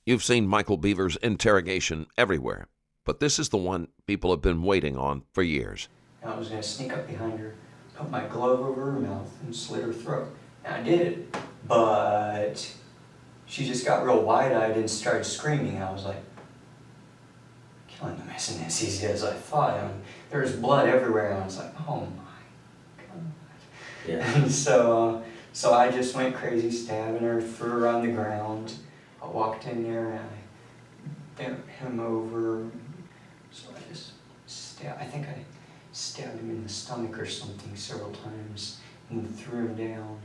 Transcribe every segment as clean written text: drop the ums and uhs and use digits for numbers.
You've seen Michael Beaver's interrogation everywhere, but this is the one people have been waiting on for years. I was going to sneak up behind her, put my glove over her mouth, and slit her throat. And I did, but she just got real wide-eyed and started screaming. I was like, killing them isn't as easy as I thought. I mean, there was blood everywhere, and I was like, oh my God. Yeah. And so I just went crazy, stabbing her, threw her on the ground. I walked in there and I bent him over. So I just I think I stabbed him in the stomach or something several times and threw him down.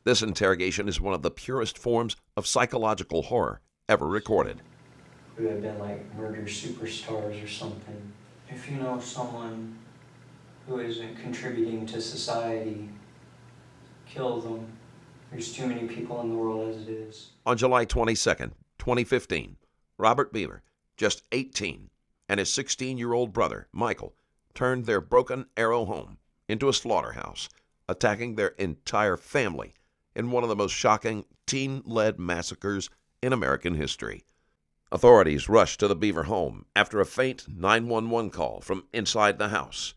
This interrogation is one of the purest forms of psychological horror ever recorded. We would have been like murder superstars or something. If you know someone who isn't contributing to society, kill them. There's too many people in the world as it is. On July 22nd, 2015, Robert Beaver, just 18, and his 16-year-old brother, Michael, turned their Broken Arrow home into a slaughterhouse, attacking their entire family in one of the most shocking teen-led massacres in American history. Authorities rushed to the Beaver home after a faint 911 call from inside the house.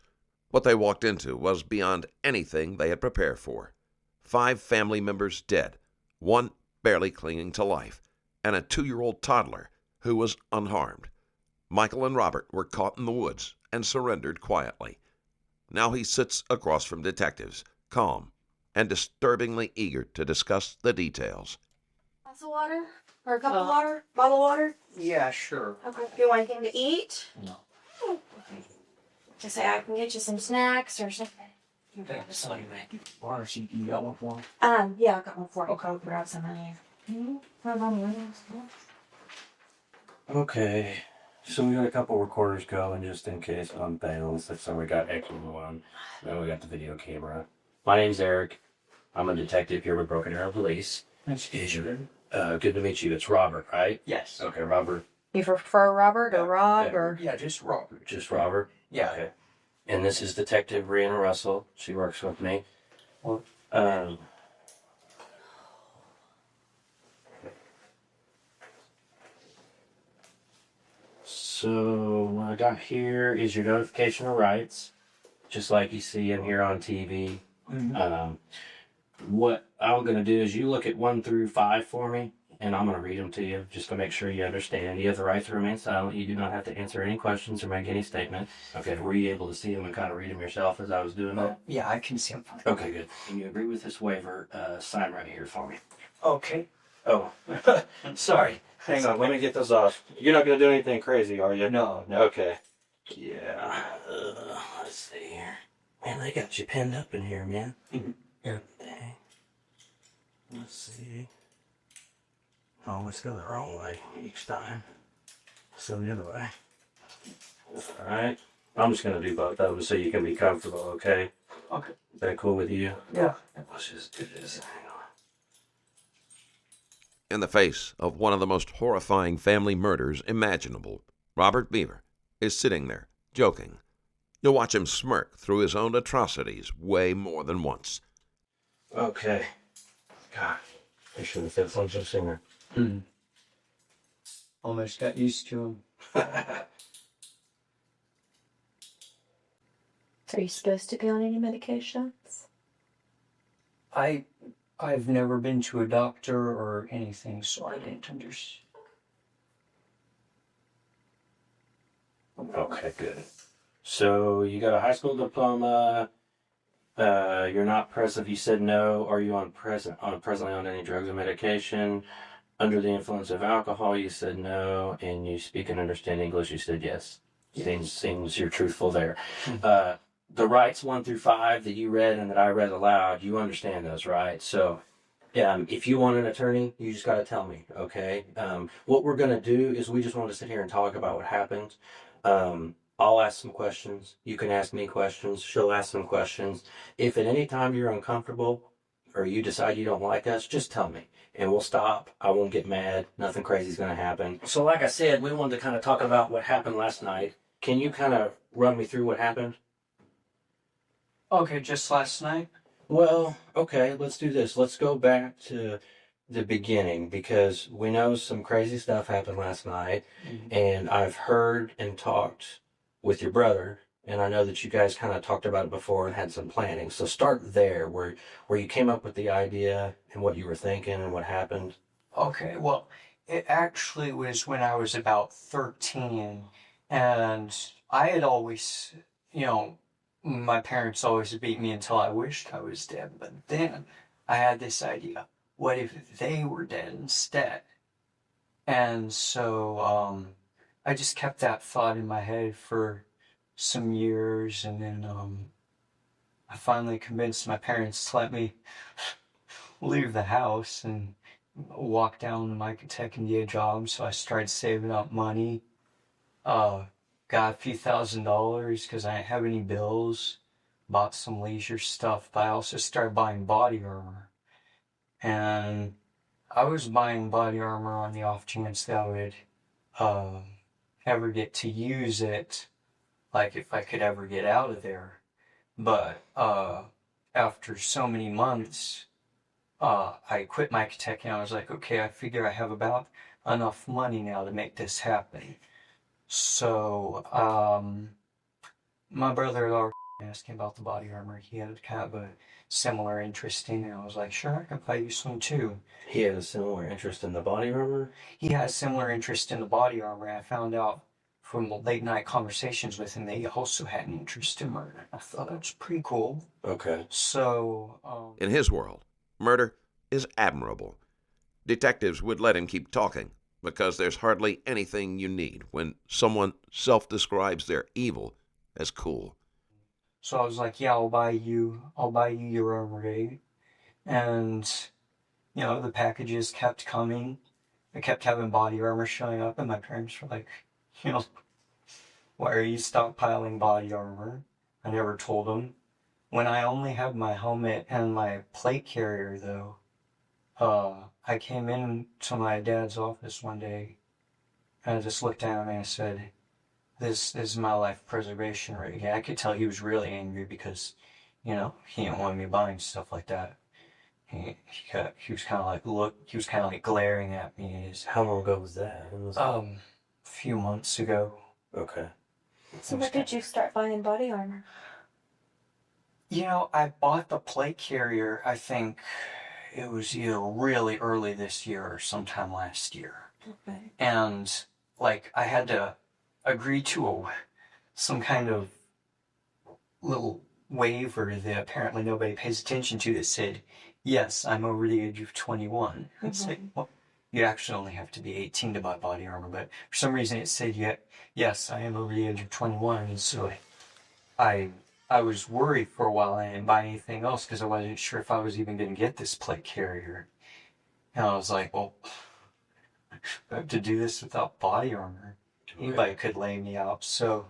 What they walked into was beyond anything they had prepared for. 5 family members dead, 1 barely clinging to life, and a 2-year-old toddler who was unharmed. Michael and Robert were caught in the woods and surrendered quietly. Now he sits across from detectives, calm and disturbingly eager to discuss the details. Glass of water? Or a cup of water? Bottle of water? Yeah, sure. Okay. Do you want anything to eat? No. Just say I can get you some snacks or something. You got one for me? Yeah, I got one for you. Okay. Grab some in here. Okay, so we got a couple recorders going just in case on fails. So we got extra one, then we got the video camera. My name's Eric. I'm a detective here with Broken Arrow Police. Nice to meet you. Good to meet you. It's Robert, right? Yes. Okay, Robert. You prefer Robert or Rob or? Yeah, just Robert. Just Robert? Yeah. Okay. And this is Detective Brianna Russell. She works with me. Well, So what I got here is your notification of rights, just like you see in here on TV. Mm-hmm. What I'm going to do is you look at 1 through 5 for me, and I'm going to read them to you just to make sure you understand. You have the right to remain silent. You do not have to answer any questions or make any statement. Okay, were you able to see them and kind of read them yourself as I was doing that? Yeah, I can see him. Okay, good. And you agree with this waiver, sign right here for me. Okay. Oh, sorry. Hang on, let me get those off. You're not going to do anything crazy, are you? No. Okay. Yeah. Let's see here. Man, they got you pinned up in here, man. Mm-hmm. Yeah. Dang. Let's see. Oh, let's go the wrong way each time. Let's go the other way. Alright. I'm just going to do both of them so you can be comfortable, okay? Okay. Is that cool with you? Yeah. Let's just do this. Hang on. In the face of one of the most horrifying family murders imaginable, Robert Beaver is sitting there, joking. You'll watch him smirk through his own atrocities way more than once. Okay. God, I should have said something sooner. Almost got used to him. Are you supposed to be on any medications? I've never been to a doctor or anything, so I didn't understand. Okay, good. So you got a high school diploma. You're not present. You said no. Are you presently on any drugs or medication? Under the influence of alcohol, you said no. And you speak and understand English, you said yes. Seems you're truthful there. The rights 1 through 5 that you read and that I read aloud, you understand those, right? So if you want an attorney, you just got to tell me, okay? What we're going to do is we just want to sit here and talk about what happened. I'll ask some questions. You can ask me questions. She'll ask some questions. If at any time you're uncomfortable or you decide you don't like us, just tell me and we'll stop. I won't get mad. Nothing crazy is going to happen. So like I said, we wanted to kind of talk about what happened last night. Can you kind of run me through what happened? Okay, just last night? Well, okay, let's do this. Let's go back to the beginning, because we know some crazy stuff happened last night, and I've heard and talked with your brother, and I know that you guys kind of talked about it before and had some planning. So start there, where you came up with the idea and what you were thinking and what happened. Okay, well, it actually was when I was about 13, and I had always, you know, my parents always beat me until I wished I was dead, but then I had this idea, what if they were dead instead? And so I just kept that thought in my head for some years, and then I finally convinced my parents to let me leave the house and walk down to Micah Tech and get a job. So I started saving up money. Got a few $1,000s because I didn't have any bills. Bought some leisure stuff, but I also started buying body armor. And I was buying body armor on the off chance that I would uh, ever get to use it, like if I could ever get out of there. But after so many months, I quit my tech and I was like, okay, I figure I have about enough money now to make this happen. So my brother asked me about the body armor. He had kind of a similar interest in it. I was like, sure, I can buy you some too. He had a similar interest in the body armor? He had a similar interest in the body armor. I found out from late night conversations with him that he also had an interest in murder. I thought that was pretty cool. Okay. So, In his world, murder is admirable. Detectives would let him keep talking because there's hardly anything you need when someone self-describes their evil as cool. So I was like, yeah, I'll buy you your armory. And, you know, the packages kept coming. I kept having body armor showing up, and my parents were like, you know, why are you stockpiling body armor? I never told them. When I only had my helmet and my plate carrier, though, I came in to my dad's office one day, and I just looked at him and I said, this is my life preservation rig. And I could tell he was really angry because, you know, he didn't want me buying stuff like that. He was kind of like he was kind of like glaring at me. How long ago was that? A few months ago. Okay. So when did you start buying body armor? You know, I bought the plate carrier, I think it was either really early this year or sometime last year. Okay. And, like, I had to agree to some kind of little waiver that apparently nobody pays attention to that said, yes, I'm over the age of 21. It's like, well, you actually only have to be 18 to buy body armor, but for some reason it said, yes, I am over the age of 21, and so I was worried for a while. I didn't buy anything else because I wasn't sure if I was even going to get this plate carrier. And I was like, well, I have to do this without body armor. Anybody could lay me out. So,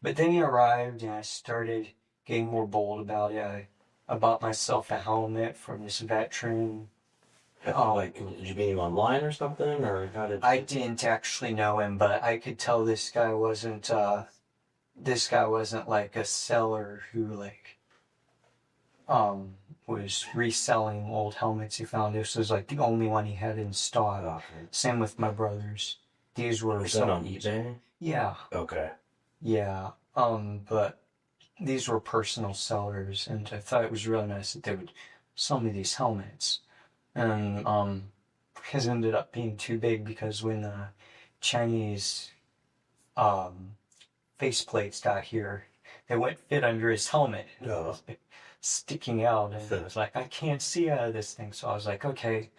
but then he arrived and I started getting more bold about it. I bought myself a helmet from this veteran. Like, did you meet him online or something, or how did? I didn't actually know him, but I could tell this guy wasn't like a seller who like was reselling old helmets he found. This was like the only one he had in stock. Okay. Same with my brothers. These were Was that on eBay? Yeah. Okay. Yeah. But these were personal sellers, and I thought it was really nice that they would sell me these helmets. And because it ended up being too big, because when the Chinese faceplates got here, they wouldn't fit under his helmet. No. It was like sticking out, and it was like, I can't see out of this thing. So I was like, okay,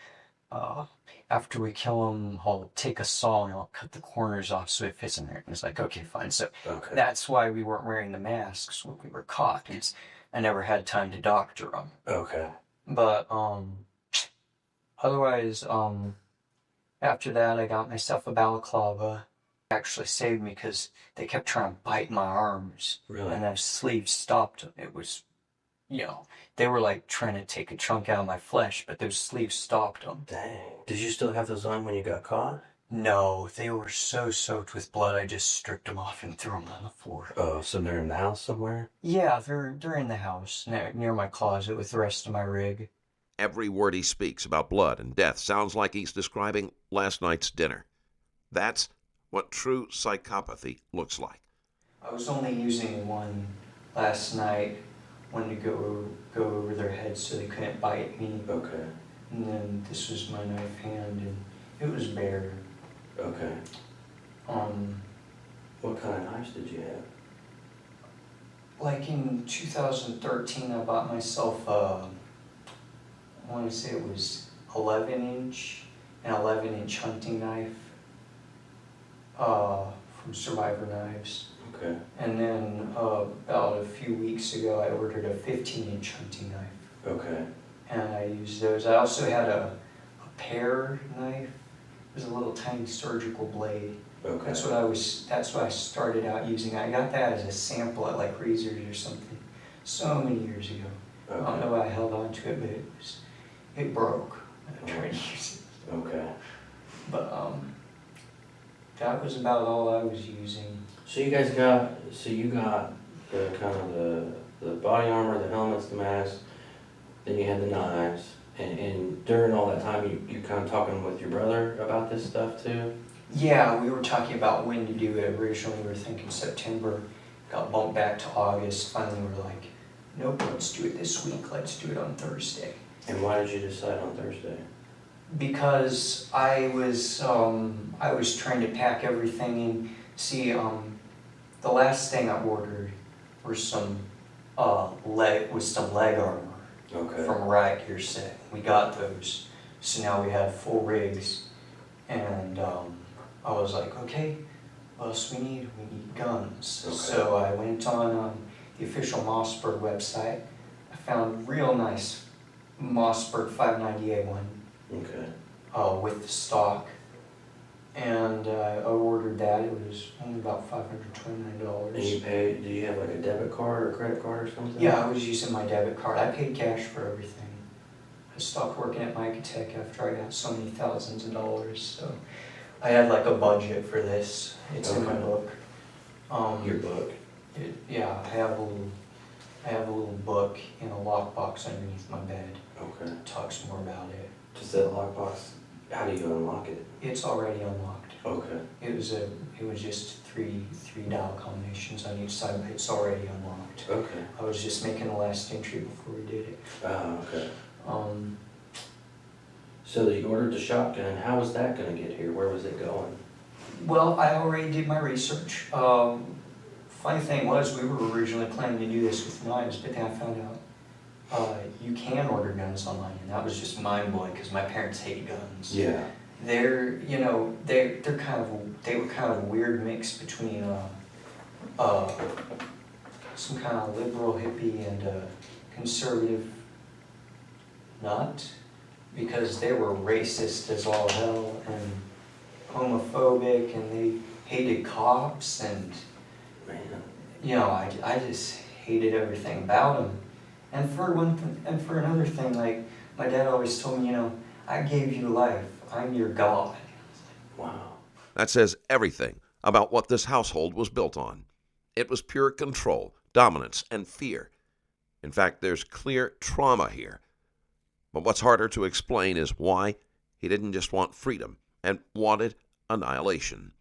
after we kill him, I'll take a saw and I'll cut the corners off so it fits in there. And it's like, okay, fine. So that's why we weren't wearing the masks when we were caught, because I never had time to doctor them. Okay. But otherwise, after that, I got myself a balaclava. It actually saved me because they kept trying to bite my arms. Really? And the sleeves stopped them. It was, you know, they were like trying to take a chunk out of my flesh, but those sleeves stopped them. Dang. Did you still have those on when you got caught? No, they were so soaked with blood, I just stripped them off and threw them on the floor. Oh, so they're in the house somewhere? Yeah, they're in the house, near my closet with the rest of my rig. Every word he speaks about blood and death sounds like he's describing last night's dinner. That's what true psychopathy looks like. I was only using one last night, one to go over their heads so they couldn't bite me. Okay. And then this was my knife hand, and it was bare. Okay. What kind of knives did you have? Like in 2013, I bought myself I want to say it was 11-inch, an 11-inch hunting knife from Survivor Knives. Okay. And then about a few weeks ago, I ordered a 15-inch hunting knife. Okay. And I used those. I also had a pear knife. It was a little tiny surgical blade. Okay. That's what I started out using. I got that as a sample at like Razors or something so many years ago. Okay. I don't know why I held on to it, but it broke. I tried to use it. Okay. But that was about all I was using. So you got the kind of the body armor, the helmets, the mask, then you had the knives, and during all that time you kind of talking with your brother about this stuff too? Yeah, we were talking about when to do it. Originally we were thinking September, got bumped back to August. Finally we were like, nope, let's do it this week, let's do it on Thursday. And why did you decide on Thursday? Because I was trying to pack everything in. See, the last thing I ordered were some leg armor. Okay. From a Riot Gear set. We got those, so now we have full rigs, and I was like, okay, what else we need? We need guns. Okay. So I went on the official Mossberg website. I found a real nice Mossberg 590A one. Okay. With the stock, and I ordered that. It was only about $529. And you paid, do you have like a debit card or credit card or something? Yeah, I was using my debit card. I paid cash for everything. I stopped working at Micatech after I got so many thousands of dollars, so I had like a budget for this. It's in my Okay. book. Your book? Yeah, I have a little book in a lockbox underneath my bed. Okay. It talks more about it. Does that lockbox, how do you unlock it? It's already unlocked. Okay. It was just three dial combinations on each side, but it's already unlocked. Okay. I was just making the last entry before we did it. Okay. Um, So you ordered the shotgun. How was that going to get here? Where was it going? well, I already did my research. Funny thing was, we were originally planning to do this with knives, but then I found out you can order guns online, and that was just mind-blowing because my parents hate guns. Yeah. They were kind of a weird mix between some kind of liberal hippie and a conservative nut, because they were racist as all hell and homophobic, and they hated cops, and Man. I just hated everything about them. And for another thing, like my dad always told me, I gave you life. I'm your God. Wow. That says everything about what this household was built on. It was pure control, dominance, and fear. In fact, there's clear trauma here. But what's harder to explain is why he didn't just want freedom and wanted annihilation.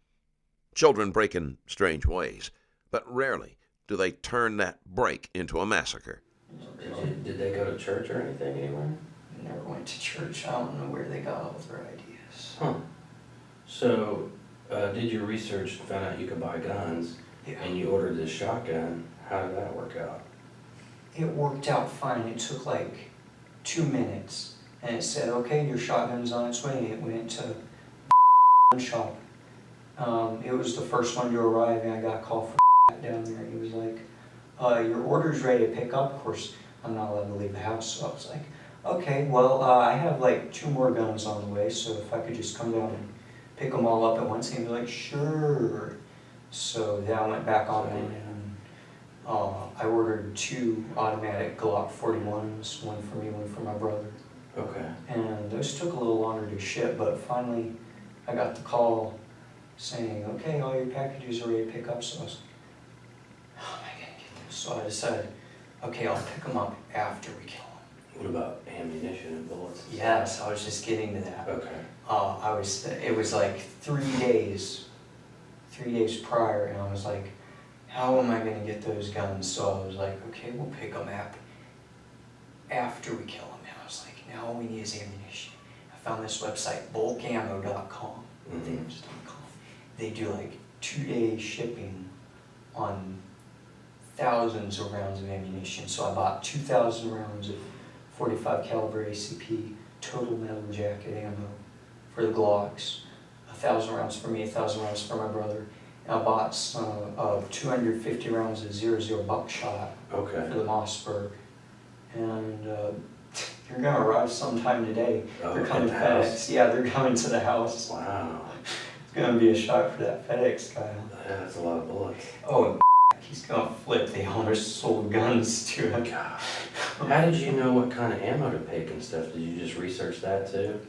Children break in strange ways, but rarely do they turn that break into a massacre. Did they go to church or anything anywhere? Never went to church. I don't know where they got all their ideas. Huh. So, did your research and found out you could buy guns, Yeah. and you ordered this shotgun? How did that work out? It worked out fine. It took like 2 minutes, and it said, okay, your shotgun's on its way. It went to shop. It was the first one to arrive, and I got a call from down there. He was like, your order's ready to pick up. Of course, I'm not allowed to leave the house, so I was like, okay, well, I have like 2 more guns on the way, so if I could just come down and pick them all up at once, and he'd be like, sure. So then I went back on it, and I ordered 2 automatic Glock 41s, one for me, one for my brother. Okay. And those took a little longer to ship, but finally I got the call saying, okay, all your packages are ready to pick up. So I was like, how am I going to get this? So I decided, okay, I'll pick them up after we kill them. What about ammunition and bullets? Yes, I was just getting to that. Okay. It was like 3 days prior, and I was like, how am I gonna get those guns? So I was like, okay, we'll pick them up after we kill them. And I was like, now all we need is ammunition. I found this website, bulkammo.com. They do like 2-day shipping on thousands of rounds of ammunition. So I bought 2,000 rounds of 45 caliber ACP total metal jacket ammo for the Glocks. 1,000 rounds for me, 1,000 rounds for my brother. And I bought some 250 rounds of 00 buckshot for the Mossberg. And they're gonna arrive sometime today. They're coming to FedEx. Yeah, they're coming to the house. Wow. It's gonna be a shot for that FedEx guy. Yeah, that's a lot of bullets. Oh, he's gonna flip. The owner sold guns to him. God. How did you know what kind of ammo to pick and stuff? Did you just research that too?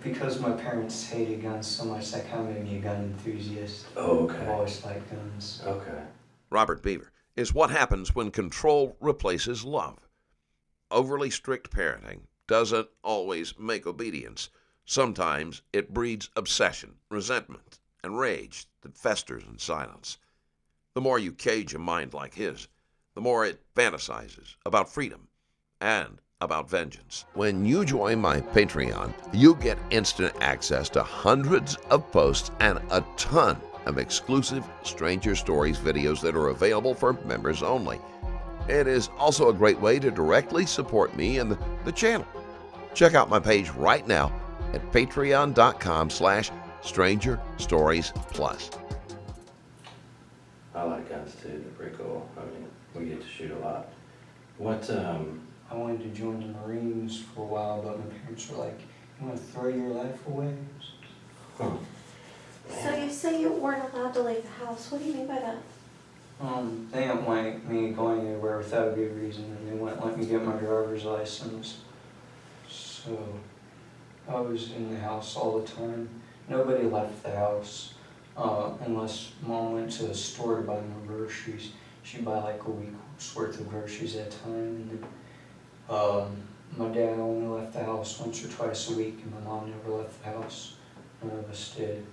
Because my parents hated guns so much, that kind of made me a gun enthusiast. Oh, okay. I've always liked guns. Okay. Robert Beaver is what happens when control replaces love. Overly strict parenting doesn't always make obedience. Sometimes it breeds obsession, resentment, and rage that festers in silence. The more you cage a mind like his, the more it fantasizes about freedom and about vengeance. When you join my Patreon, you get instant access to hundreds of posts and a ton of exclusive Stranger Stories videos that are available for members only. It is also a great way to directly support me and the channel. Check out my page right now at patreon.com/Stranger Stories Plus. I like guns too. They're pretty cool. I mean, we get to shoot a lot. What, I wanted to join the Marines for a while, but my parents were like, you want to throw your life away? huh. So you say you weren't allowed to leave the house. What do you mean by that? They didn't want me going anywhere without a good reason, and they wouldn't let me get my driver's license. So I was in the house all the time. Nobody left the house unless Mom went to the store to buy more groceries. She'd buy like a week's worth of groceries at a time. And then, my dad only left the house once or twice a week, and my mom never left the house. None of us did.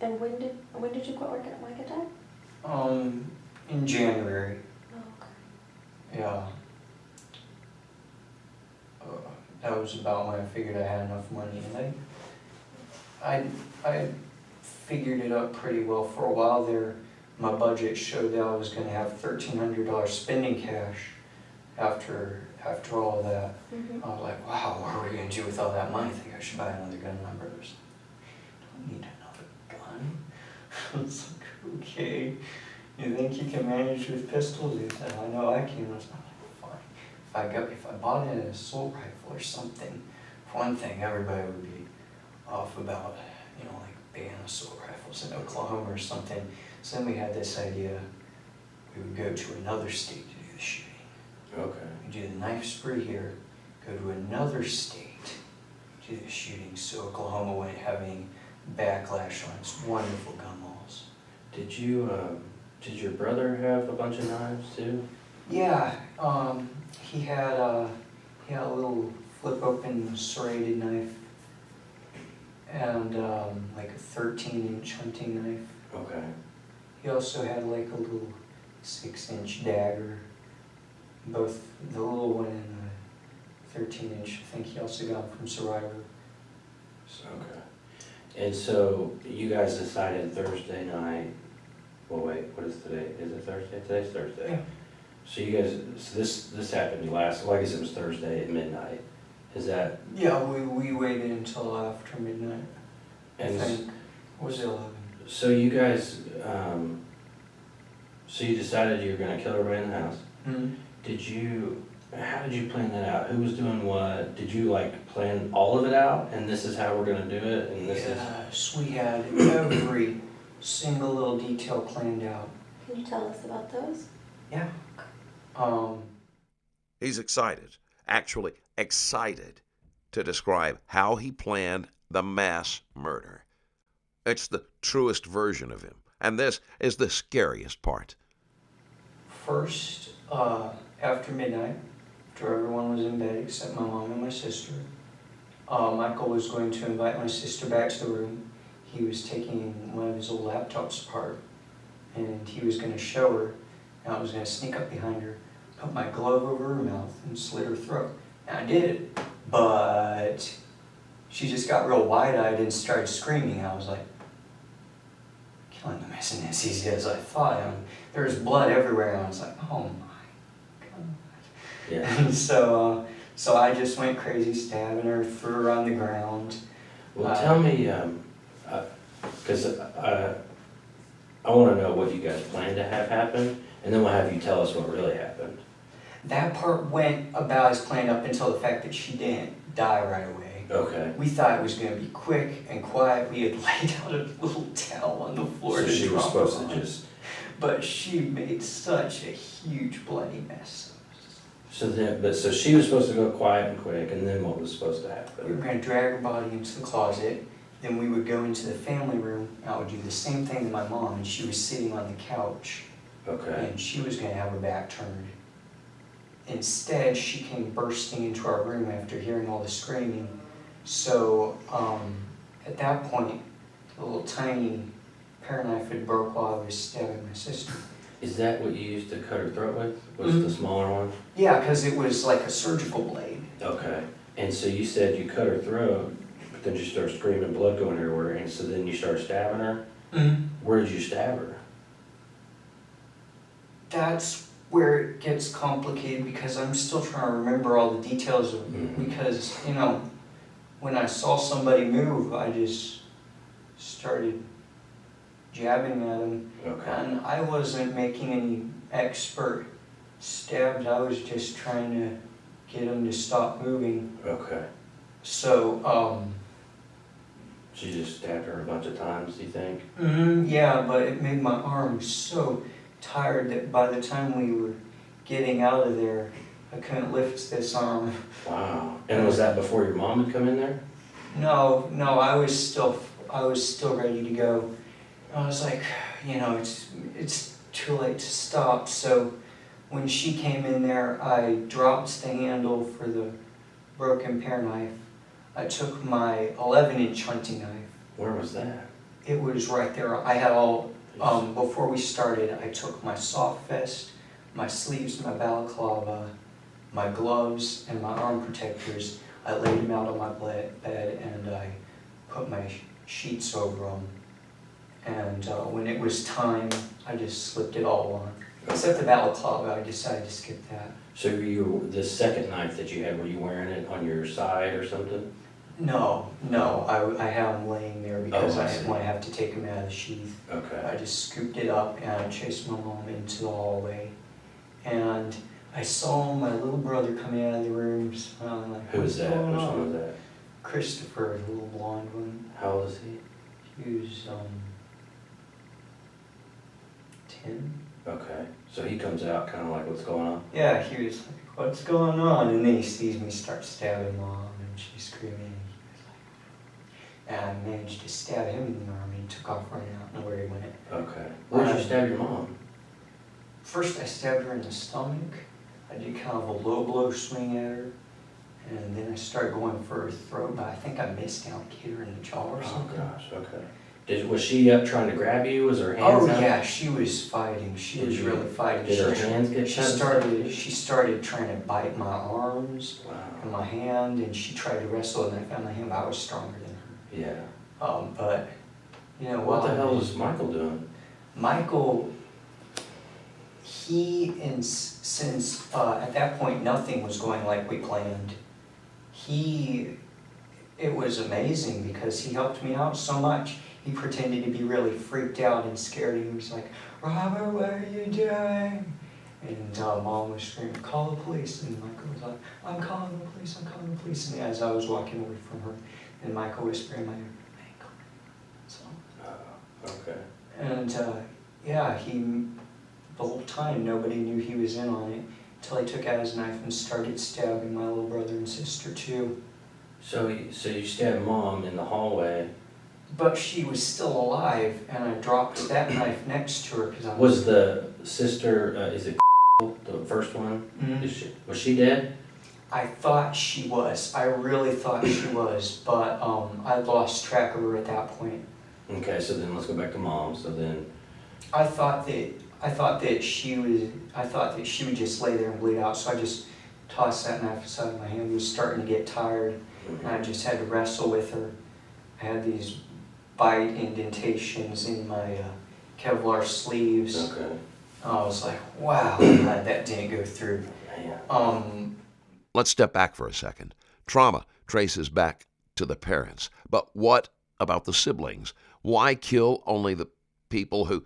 And when did you quit working at Mike and Dad? In January. Oh, okay. Yeah. That was about when I figured I had enough money, and I figured it up pretty well for a while there. My budget showed that I was going to have $1,300 spending cash after all that. Mm-hmm. I was like, wow, what are we going to do with all that money? I think I should buy another gun. My brother's like, I don't need another gun. I was like, okay. You think you can manage with pistols? He said, I know I can. I was like, fine. If I bought an assault rifle or something, for one thing, everybody would be off about, like ban assault rifles in Oklahoma or something. So then we had this idea, we would go to another state to do the shooting. Okay. We do the knife spree here, go to another state, do the shooting, so Oklahoma wouldn't have any backlash on its wonderful gun laws. Did your brother have a bunch of knives too? Yeah, he had a little flip open serrated knife and like a 13-inch hunting knife. Okay. He also had like a little 6-inch dagger, both the little one and the 13-inch. I think he also got them from Survivor. So. Okay. And so you guys decided Thursday night. Well, wait. What is today? Is it Thursday? Today's Thursday. Yeah. So you guys. So this happened last. Well, I guess it was Thursday at midnight. Is that? Yeah, we waited until after midnight. And I think. Was it 11? So you guys. So you decided you were going to kill everybody in the house. Mm-hmm. How did you plan that out? Who was doing what? Did you plan all of it out and this is how we're gonna do it and this is... Yes, we had every single little detail planned out. Can you tell us about those? Yeah. He's excited, actually excited, to describe how he planned the mass murder. It's the truest version of him, and this is the scariest part. First, after midnight, after everyone was in bed except my mom and my sister. Michael was going to invite my sister back to the room. He was taking one of his old laptops apart, and he was going to show her, and I was going to sneak up behind her, put my glove over her mouth, and slit her throat. And I did it, but she just got real wide-eyed and started screaming. I was like, killing them isn't as easy as I thought. There was blood everywhere, and I was like, oh my God. Yeah. And so I just went crazy, stabbing her, threw her on the ground. Well, tell me, because I want to know what you guys planned to have happen, and then we'll have you tell us what really happened. That part went about as planned up until the fact that she didn't die right away. Okay. We thought it was going to be quick and quiet. We had laid out a little towel on the floor So to she was drop supposed her to on. just... But she made such a huge bloody mess. So she was supposed to go quiet and quick, and then what was supposed to We were happen? going to drag her body into the closet. Then we would go into the family room, and I would do the same thing to my mom, and she was sitting on the couch, Okay. and she was going to have her back turned. Instead, she came bursting into our room after hearing all the screaming. So at that point, the little tiny pair knife had broke while I was stabbing my sister. Is that what you used to cut her throat with? Was the smaller one? Yeah, because it was like a surgical blade. Okay. And so you said you cut her throat, but then she started screaming, blood going everywhere, and so then you started stabbing her? Where did you stab her? That's where it gets complicated because I'm still trying to remember all the details of because, you know, when I saw somebody move, I just started jabbing at them. Okay. And I wasn't making any expert stabs, I was just trying to get them to stop moving. Okay. So, She just stabbed her a bunch of times, do you think? yeah, but it made my arm so tired that by the time we were getting out of there, I couldn't lift this arm. Wow. And was that before your mom had come in there? No, I was still ready to go. I was like, you know, it's too late to stop. So when she came in there, I dropped the handle for the broken pear knife. I took my 11-inch hunting knife. Where was that? It was right there. I had all, before we started, I took my soft vest, my sleeves, my balaclava, my gloves, and my arm protectors. I laid them out on my bed and I put my sheets over them. And when it was time, I just slipped it all on. Except the balaclava, I decided to skip that. So the second knife that you had, were you wearing it on your side or something? No, I had them laying there because I didn't want to have to take them out of the sheath. Okay. I just scooped it up and I chased my mom into the hallway. And I saw my little brother coming out of the room smiling like, Who was "What's that? going Which on?" one was that? Christopher, the little blonde one. How old is he? He was 10. Okay. So he comes out kind of like, what's going on? Yeah, he was like, "What's going on?" And then he sees me start stabbing mom and she's screaming. And he was like, and I managed to stab him in the arm and he took off running out. I don't know where he went. Okay. Where did you stab your mom? First I stabbed her in the stomach. I did kind of a low blow swing at her. And then I started going for her throat, but I think I missed and I hit her in the jaw or Oh something. gosh, okay. Was she up trying to grab you? Was her hands Oh out? yeah, she was fighting. She was really fighting. Did her hands get cut? She started trying to bite my arms and Wow. my hand, and she tried to wrestle, and I found my hand, but I was stronger than her. Yeah. But you know What the hell was Michael doing? Michael, since at that point nothing was going like we planned, it was amazing because he helped me out so much. He pretended to be really freaked out and scared, and he was like, "Robert, what are you doing?" And Mom was screaming, "Call the police." And Michael was like, "I'm calling the police, I'm calling the police." And as I was walking away from her, and Michael whispered in my ear, "Michael." So, Okay. and yeah, the whole time nobody knew he was in on it until he took out his knife and started stabbing my little brother and sister too. So you stabbed mom in the hallway. But she was still alive, and I dropped that knife next to her because I Was the sister, is it the first one? Mhm. Was she dead? I thought she was. I really thought she was, but I lost track of her at that point. Okay, so then let's go back to mom. So then, I thought that she would just lay there and bleed out. So I just tossed that knife aside. My hand was starting to get tired, and I just had to wrestle with her. I had these bite indentations in my Kevlar sleeves. okay, I was like, wow, I'm glad that didn't go through. man. Let's step back for a second. Trauma traces back to the parents. But what about the siblings? Why kill only the people who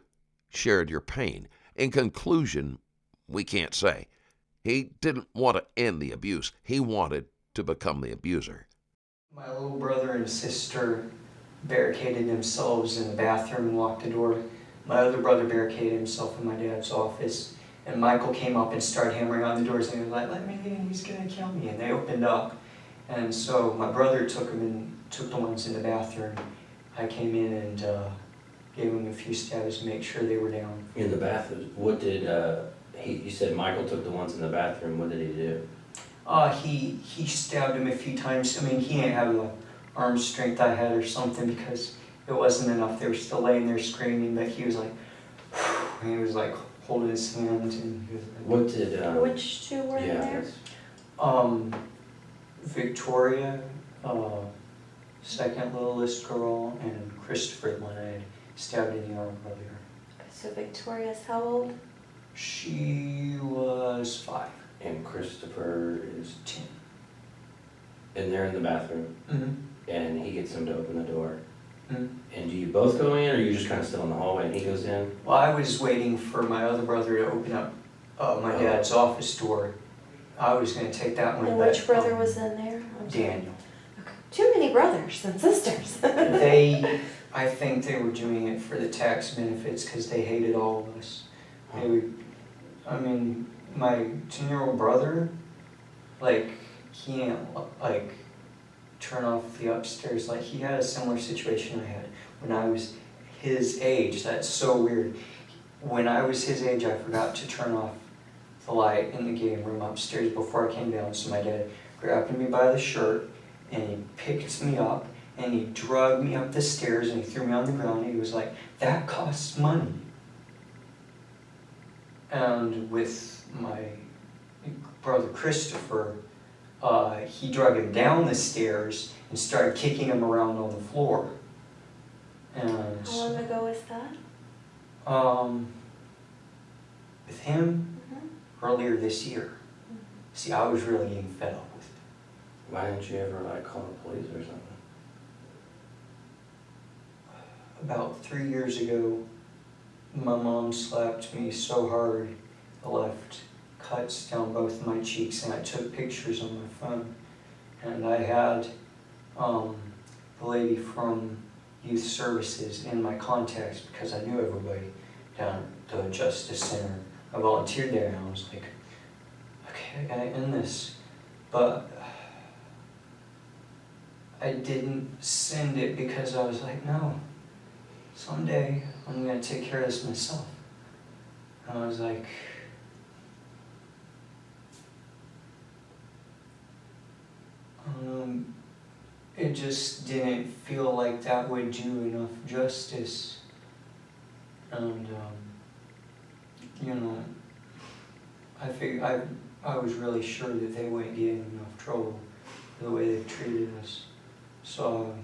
shared your pain? In conclusion, we can't say. He didn't want to end the abuse. He wanted to become the abuser. My little brother and sister barricaded themselves in the bathroom and locked the door. My other brother barricaded himself in my dad's office. And Michael came up and started hammering on the doors and he was like, let me in, he's gonna kill me. And they opened up. And so my brother took the ones in the bathroom. I came in and gave them a few stabs to make sure they were down. In the bathroom, what did you said Michael took the ones in the bathroom. What did he do? He stabbed him a few times. I mean, he didn't have the arm strength I had or something because it wasn't enough. They were still laying there screaming, but he was like, and he was like holding his hand and he was like, What did Which two were yeah, there? that's- Victoria, second littlest girl, and Christopher Leonard stabbed in the arm earlier. So Victoria's how old? She was 5. and Christopher is 10. and they're in the bathroom, Mm-hmm. and he gets them to open the door. Mm-hmm. And do you both go in, or are you just kind of still in the hallway and he goes in? Well, I was waiting for my other brother to open up my dad's office door. I was going to take that one. And but, which brother was in there? I'm sorry. Daniel. Okay. Too many brothers and sisters. I think they were doing it for the tax benefits because they hated all of us. They would, I mean, my 10-year-old brother, like, he didn't, like, turn off the upstairs. Like, he had a similar situation I had when I was his age. That's so weird. When I was his age, I forgot to turn off the light in the game room upstairs before I came down. So my dad grabbed me by the shirt and he picked me up and he dragged me up the stairs and he threw me on the ground. He was like, that costs money. And with my brother Christopher, he dragged him down the stairs and started kicking him around on the floor. And How long ago was that? with him, earlier this year. See, I was really getting fed up with it. Why didn't you ever like call the police or something? About 3 years ago, my mom slapped me so hard I left cuts down both my cheeks, and I took pictures on my phone. And I had the lady from Youth Services in my contacts because I knew everybody down at the Justice Center. I volunteered there and I was like, okay, I gotta end this. But I didn't send it because I was like, no, someday I'm gonna take care of this myself. And I was like, it just didn't feel like that would do enough justice. And, you know, I was really sure that they wouldn't get in enough trouble for the way they treated us. So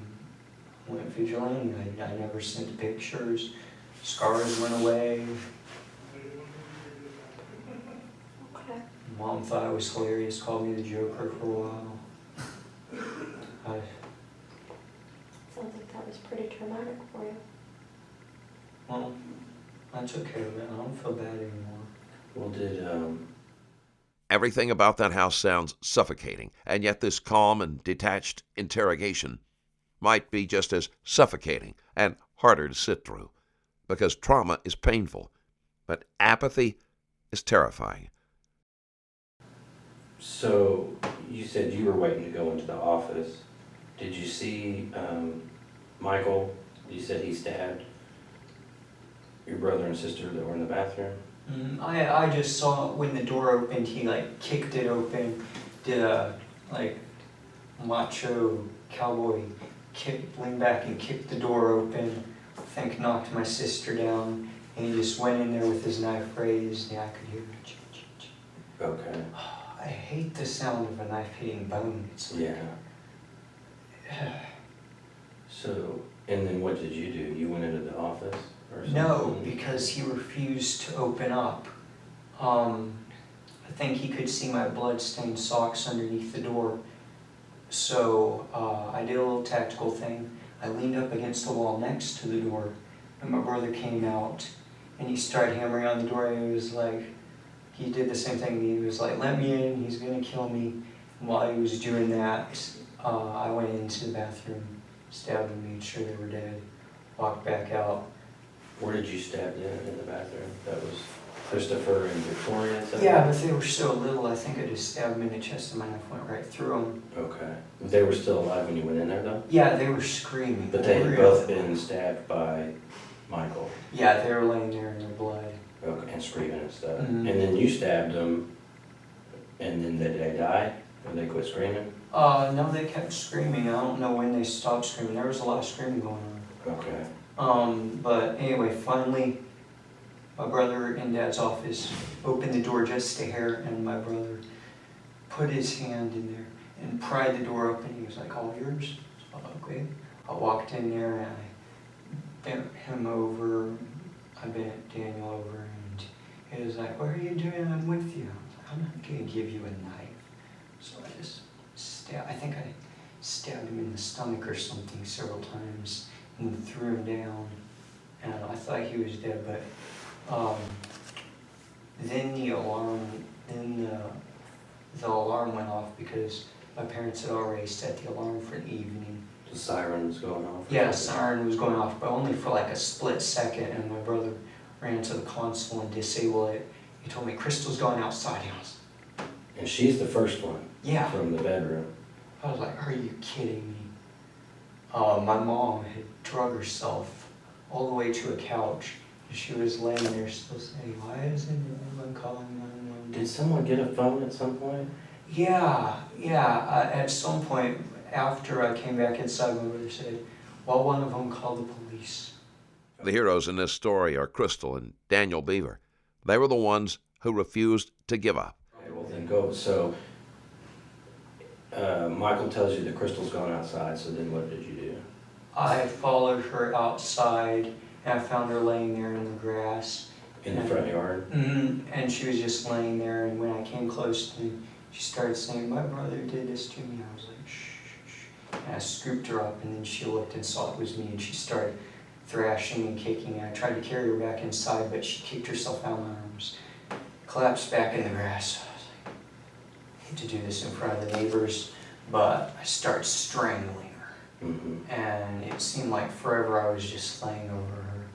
I went vigilante. I never sent pictures. Scars went away. Okay. Mom thought I was hilarious, called me the Joker for a while. Sounds like that was pretty traumatic for you. Well, I took care of it. I don't feel bad anymore. Well, did Everything about that house sounds suffocating, and yet this calm and detached interrogation might be just as suffocating and harder to sit through, because trauma is painful, but apathy is terrifying. so you said you were waiting to go into the office. Did you see Michael? You said he stabbed your brother and sister that were in the bathroom. I just saw when the door opened, he like kicked it open did a like macho cowboy leaned back and kicked the door open. I think knocked my sister down, and he just went in there with his knife raised, and I could hear it. Okay. I hate the sound of a knife hitting bone. It's like, Yeah. So, and then what did you do? You went into the office or something? no, because he refused to open up. I think he could see my blood-stained socks underneath the door. So I did a little tactical thing. I leaned up against the wall next to the door, and my brother came out, and he started hammering on the door, and he was like, he did the same thing. He was like, let me in, he's gonna kill me. And while he was doing that, I went into the bathroom, stabbed them, made sure they were dead, walked back out. Where did you stab them in the bathroom? That was Christopher and Victoria? is that Yeah, right? but they were so little, I think I just stabbed them in the chest and my knife went right through them. Okay. They were still alive when you went in there, though? Yeah, they were screaming. But they had Really. both been stabbed by Michael. Yeah, they were laying there in their blood. Okay, and screaming and stuff. Mhm. And then you stabbed them, and then did they die? Or they quit screaming? No, they kept screaming. I don't know when they stopped screaming. There was a lot of screaming going on. Okay. But anyway, finally, my brother in Dad's office opened the door just a hair, and my brother put his hand in there and pried the door open. He was like, all yours? So, okay. I walked in there and I bent him over. I bent Daniel over, and he was like, what are you doing? I'm with you. I was like, I'm not going to give you a knife. So I just I think I stabbed him in the stomach or something several times and threw him down. And I thought he was dead, but then the alarm went off because my parents had already set the alarm for the evening. The siren was going off? Yeah, the siren was going off, but only for like a split second, and my brother ran to the console and disabled it. He told me, Crystal's going outside. I was, And she's the first one yeah. from the bedroom. I was like, are you kidding me? My mom had drug herself all the way to a couch. She was laying there still saying, why isn't anyone calling 911? Did someone get a phone at some point? Yeah. At some point, after I came back inside, my brother said, well, one of them called the police. The heroes in this story are Crystal and Daniel Beaver. They were the ones who refused to give up. Okay, well then go. So, Michael tells you that Crystal's gone outside, so then what did you do? I followed her outside, and I found her laying there in the grass. In the front yard? And she was just laying there, and when I came close to me, she started saying, my brother did this to me. I was like, shh, shh, shh. And I scooped her up, and then she looked and saw it was me, and she started thrashing and kicking, and I tried to carry her back inside, but she kicked herself out of my arms, collapsed back in the grass. I was like, I hate to do this in front of the neighbors, but I started strangling her. Mm-hmm. And it seemed like forever I was just laying over her,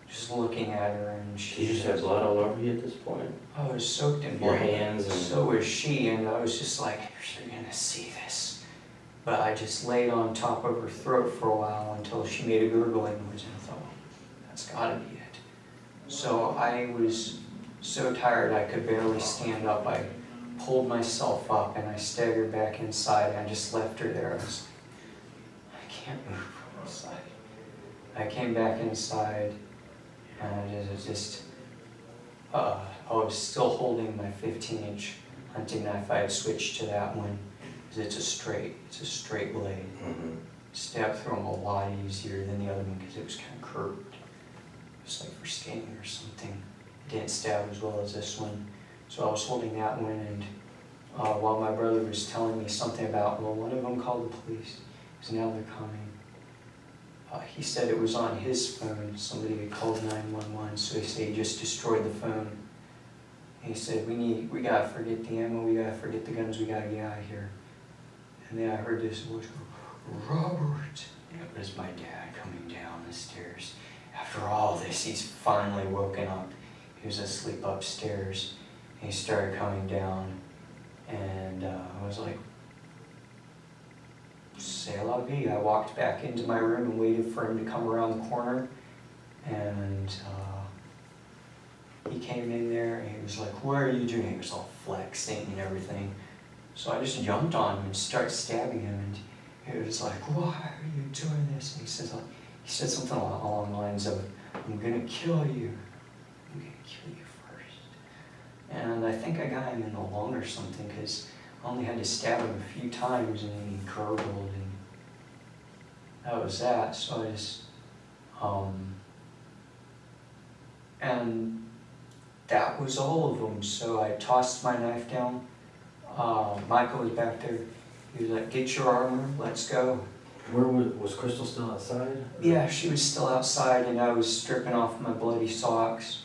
just looking at her, and she Did you just have blood all over you at this point? I was soaked in Your blood. hands and... So was she, and I was just like, you're gonna see this. But I just laid on top of her throat for a while until she made a gurgling noise, and I thought, well, that's gotta be it. So I was so tired I could barely stand up. I pulled myself up and I staggered back inside, and I just left her there. I was like, I can't move from inside. I came back inside, and it was just, I was still holding my 15-inch hunting knife. I had switched to that one because it's a straight blade. Mm-hmm. Stabbed through them a lot easier than the other one because it was kind of curved. It was like for skinning or something. It didn't stab as well as this one. So I was holding that one, and while my brother was telling me something about, well, one of them called the police, because now they're coming. He said it was on his phone. Somebody had called 911, so he said he just destroyed the phone. And he said, we gotta forget the ammo, we gotta forget the guns, we gotta get out of here. And then I heard this voice go, Robert. And it was my dad coming down the stairs. After all this, he's finally woken up. He was asleep upstairs. And he started coming down, and I was like, c'est la vie. I walked back into my room and waited for him to come around the corner, and he came in there and he was like, what are you doing? He was all flexing and everything. So I just jumped on him and started stabbing him, and he was like, "Why are you doing this?" And he said something along the lines of, "I'm gonna kill you. I'm gonna kill you first." And I think I got him in the lung or something, because I only had to stab him a few times, and then he gurgled, and that was that. So I just, and that was all of them. So I tossed my knife down. Michael was back there. He was like, "Get your armor, let's go." Where was Crystal still outside? Yeah, she was still outside, and I was stripping off my bloody socks.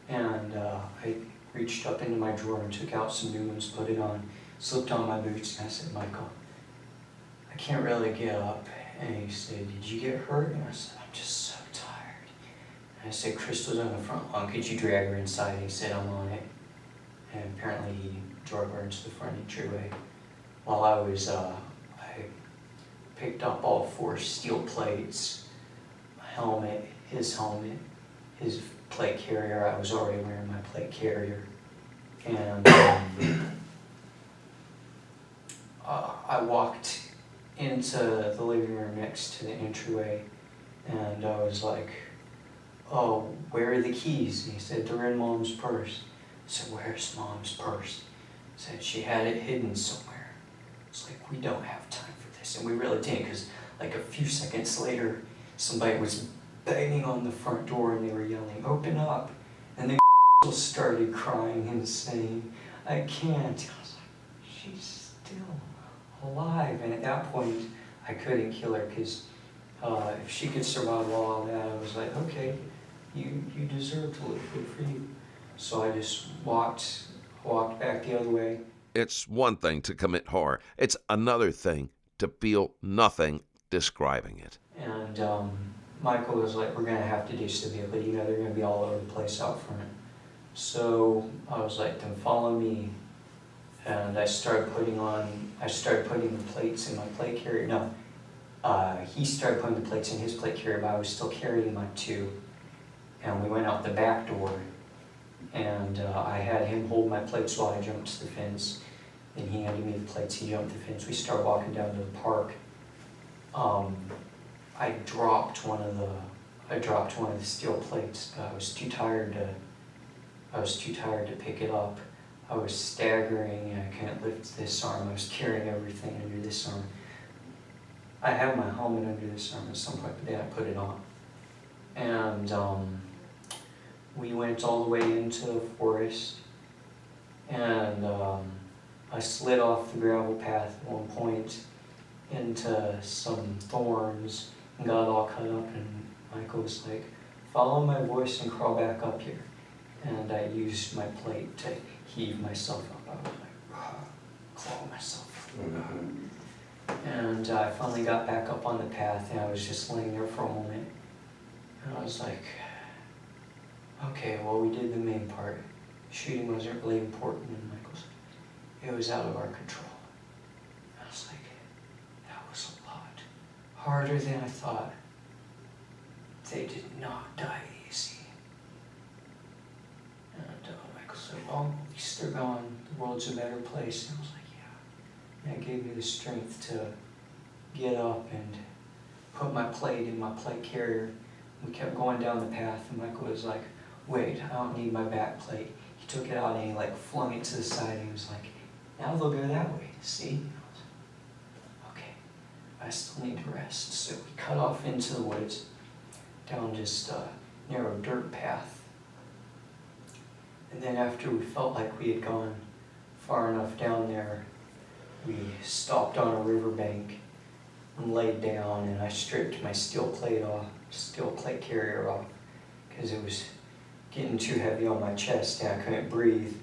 And I reached up into my drawer and took out some new ones, put it on, slipped on my boots, and I said, "Michael, I can't really get up." And he said, "Did you get hurt?" And I said, "I'm just so tired." And I said, "Crystal's on the front lawn, could you drag her inside?" And he said, "I'm on it." And apparently he drove her into the front entryway. While I was, I picked up all 4 steel plates, a helmet, his plate carrier. I was already wearing my plate carrier. And I walked into the living room next to the entryway, and I was like, "Oh, where are the keys?" And he said, "They're in Mom's purse." I said, "Where's Mom's purse?" He said, "She had it hidden somewhere." It's like, we don't have time for this. And we really didn't, because like a few seconds later, somebody was banging on the front door and they were yelling, "Open up." And then started crying and saying, "I can't." I was like, she's still alive. And at that point, I couldn't kill her, because if she could survive all of that, I was like, okay, you deserve to live, good for you. So I just walked back the other way. It's one thing to commit horror. It's another thing to feel nothing describing it. And Michael was like, "We're going to have to ditch the vehicle. You know, they're going to be all over the place out front." So I was like, "Then follow me." And I started putting the plates in my plate carrier. No, he started putting the plates in his plate carrier, but I was still carrying my 2. And we went out the back door. And I had him hold my plates while I jumped to the fence. Then he handed me the plates, he jumped the fence. We started walking down to the park. I dropped one of the steel plates. I was too tired to pick it up. I was staggering, and I couldn't lift this arm. I was carrying everything under this arm. I had my helmet under this arm at some point, but then I put it on. And we went all the way into the forest, and I slid off the gravel path at one point into some thorns and got all cut up, and Michael was like, "Follow my voice and crawl back up here." And I used my plate to heave myself up. I was like, claw myself up. And I finally got back up on the path, and I was just laying there for a moment. And I was like, okay, well, we did the main part. Shooting wasn't really important. And Michael's like, "It was out of our control." I was like, that was a lot harder than I thought. They did not die easy. And Michael said, "Well, at least they're gone. The world's a better place." And I was like, yeah. And it gave me the strength to get up and put my plate in my plate carrier. We kept going down the path, and Michael was like, "Wait, I don't need my back plate." He took it out and he like flung it to the side, and he was like, "Now they'll go that way, see?" And I was like, okay, I still need to rest. So we cut off into the woods, down just a narrow dirt path. And then after we felt like we had gone far enough down there, we stopped on a riverbank and laid down, and I stripped my steel plate carrier off, because it was getting too heavy on my chest and I couldn't breathe.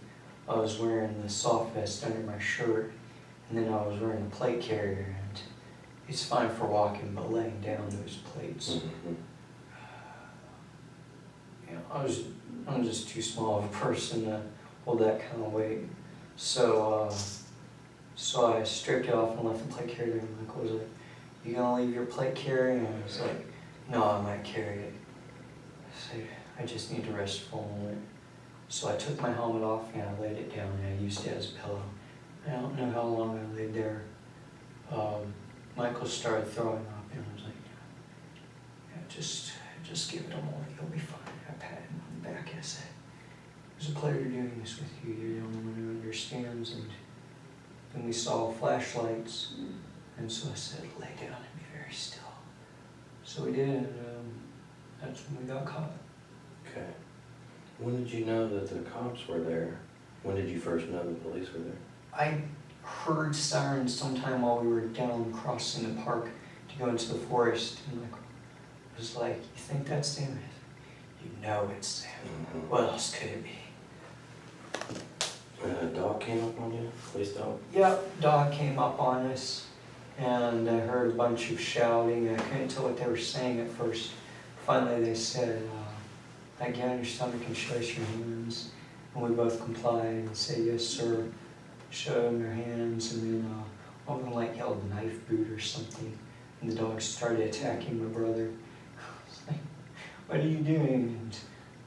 I was wearing the soft vest under my shirt, and then I was wearing a plate carrier, and it's fine for walking, but laying down those plates, you know, I'm just too small of a person to hold that kind of weight. So I stripped it off and left the plate carrier, and Michael was like, "You gonna leave your plate carrier?" And I was like, "No, I might carry it." I said, "I just need to rest for a moment." So I took my helmet off and I laid it down, and I used it as a pillow. I don't know how long I laid there. Michael started throwing up, and I was like, yeah, just give it a moment. You'll be fine. I patted him on the back and I said, it was a pleasure doing this with you. You're the only one who understands. And then we saw flashlights, and so I said, lay down and be very still. So we did, and that's when we got caught. Okay. When did you know that the cops were there? When did you first know the police were there? I heard sirens sometime while we were down crossing the park to go into the forest, and Michael was like, you think that's them? You know it's them. Mm-hmm. What else could it be? A dog came up on you? Police dog? Yep, dog came up on us, and I heard a bunch of shouting. I couldn't tell what they were saying at first. Finally they said, get on your stomach and show us your hands. And we both complied and said, yes sir. Showed them their hands, and then one of them like yelled knife boot or something, and the dog started attacking my brother. I was like, what are you doing? And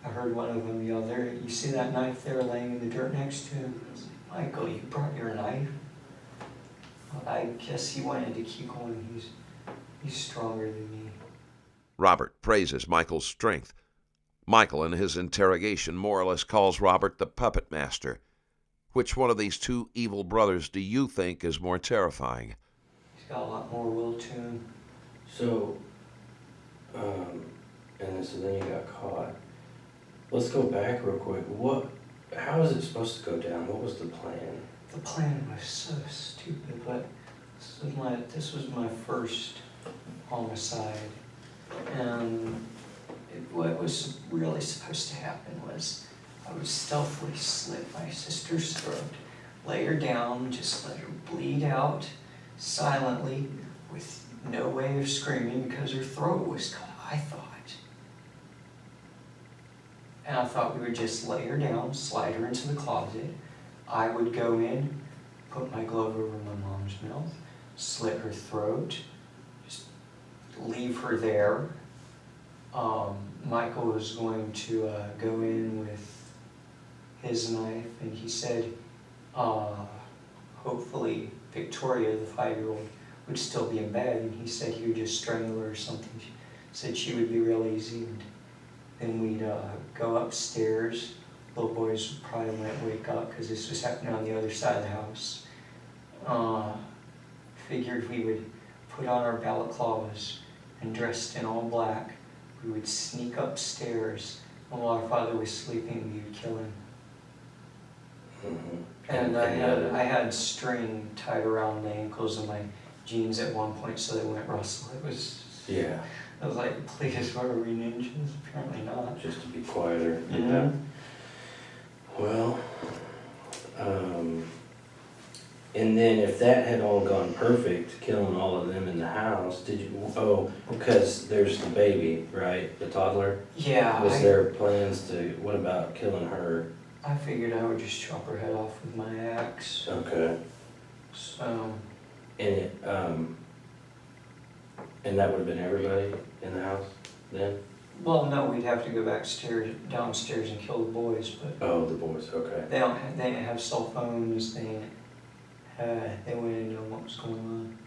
I heard one of them yell, there, you see that knife there laying in the dirt next to him? I was like, Michael, you brought your knife? Well, I guess he wanted to keep going. He's stronger than me. Robert praises Michael's strength. Michael, in his interrogation, more or less calls Robert the puppet master. Which one of these two evil brothers do you think is more terrifying? He's got a lot more will to him. So, so then you got caught. Let's go back real quick. How was it supposed to go down? What was the plan? The plan was so stupid, but this was my first homicide, and what was really supposed to happen was I would stealthily slit my sister's throat, lay her down, just let her bleed out silently with no way of screaming because her throat was cut, I thought. And I thought we would just lay her down, slide her into the closet. I would go in, put my glove over my mom's mouth, slit her throat, just leave her there. Michael was going to go in with his knife, and he said hopefully Victoria, the 5-year-old, would still be in bed, and he said he would just strangle her or something. He said she would be real easy, and then we'd go upstairs. Little boys probably might wake up because this was happening on the other side of the house. Figured we would put on our balaclavas and dressed in all black. We would sneak upstairs, and while our father was sleeping, we would kill him. Mm-hmm. And I had string tied around my ankles and my jeans at one point so they wouldn't rustle. It was, Yeah. I was like, please, were we ninjas? Apparently not. Just to be quieter. Yeah. Well, and then if that had all gone perfect, killing all of them in the house, because there's the baby, right? The toddler? Yeah. Was there plans what about killing her? I figured I would just chop her head off with my axe. Okay. So. And that would have been everybody in the house then? Well, no, we'd have to go downstairs and kill the boys, but. Oh, the boys, okay. They didn't have cell phones. They wouldn't know what was going on.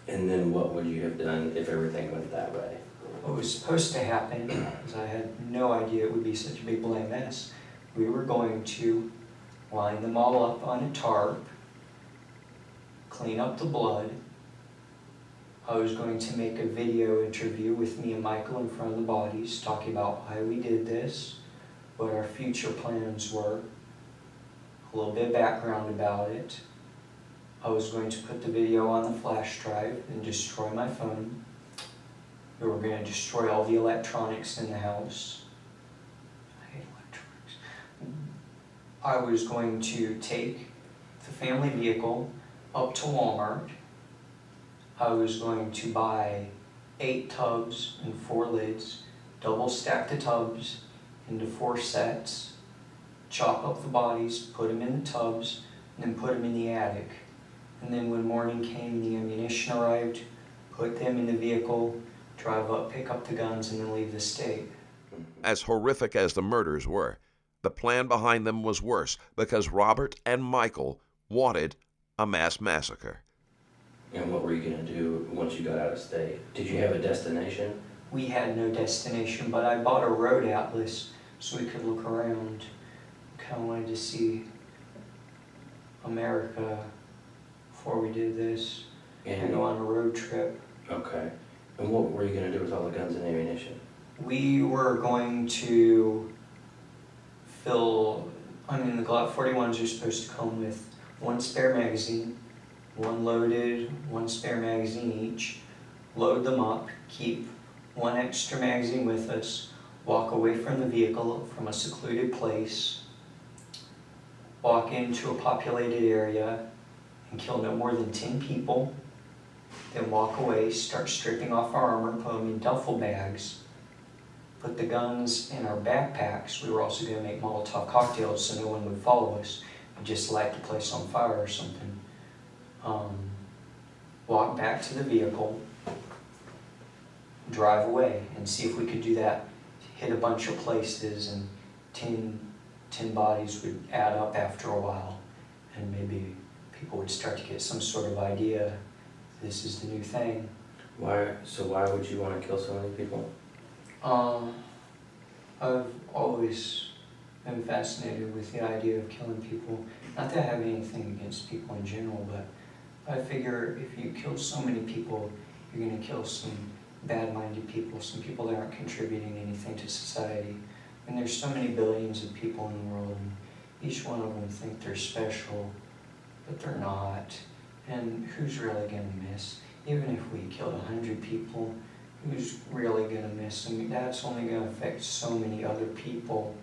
And then what would you have done if everything went that way? What was supposed to happen, because I had no idea it would be such a big bloody mess, we were going to line them all up on a tarp, clean up the blood. I was going to make a video interview with me and Michael in front of the bodies, talking about why we did this, what our future plans were, a little bit of background about it. I was going to put the video on the flash drive and destroy my phone. We were going to destroy all the electronics in the house. I hate electronics. I was going to take the family vehicle up to Walmart. I was going to buy 8 tubs and 4 lids, double stack the tubs into 4 sets, chop up the bodies, put them in the tubs, and then put them in the attic. And then when morning came, the ammunition arrived, put them in the vehicle, drive up, pick up the guns, and then leave the state. As horrific as the murders were, the plan behind them was worse because Robert and Michael wanted a mass massacre. And what were you going to do once you got out of state? Did you have a destination? We had no destination, but I bought a road atlas so we could look around. Kind of wanted to see America before we did this and go on a road trip. Okay. And what were you going to do with all the guns and ammunition? We were going to the Glock 41s are supposed to come with one spare magazine, one loaded, one spare magazine each. Load them up, keep one extra magazine with us, walk away from the vehicle from a secluded place, walk into a populated area and kill no more than 10 people, then walk away, start stripping off our armor, put them in duffel bags, put the guns in our backpacks. We were also going to make Molotov cocktails so no one would follow us. We'd just light the place on fire or something. Walk back to the vehicle, drive away, and see if we could do that. Hit a bunch of places, and 10 bodies would add up after a while, and maybe people would start to get some sort of idea this is the new thing. Why would you want to kill so many people? I've always been fascinated with the idea of killing people. Not that I have anything against people in general, but I figure if you kill so many people, you're going to kill some bad-minded people, some people that aren't contributing anything to society. And there's so many billions of people in the world, and each one of them think they're special, but they're not. And who's really going to miss? Even if we killed 100 people, who's really going to miss? I mean, that's only going to affect so many other people.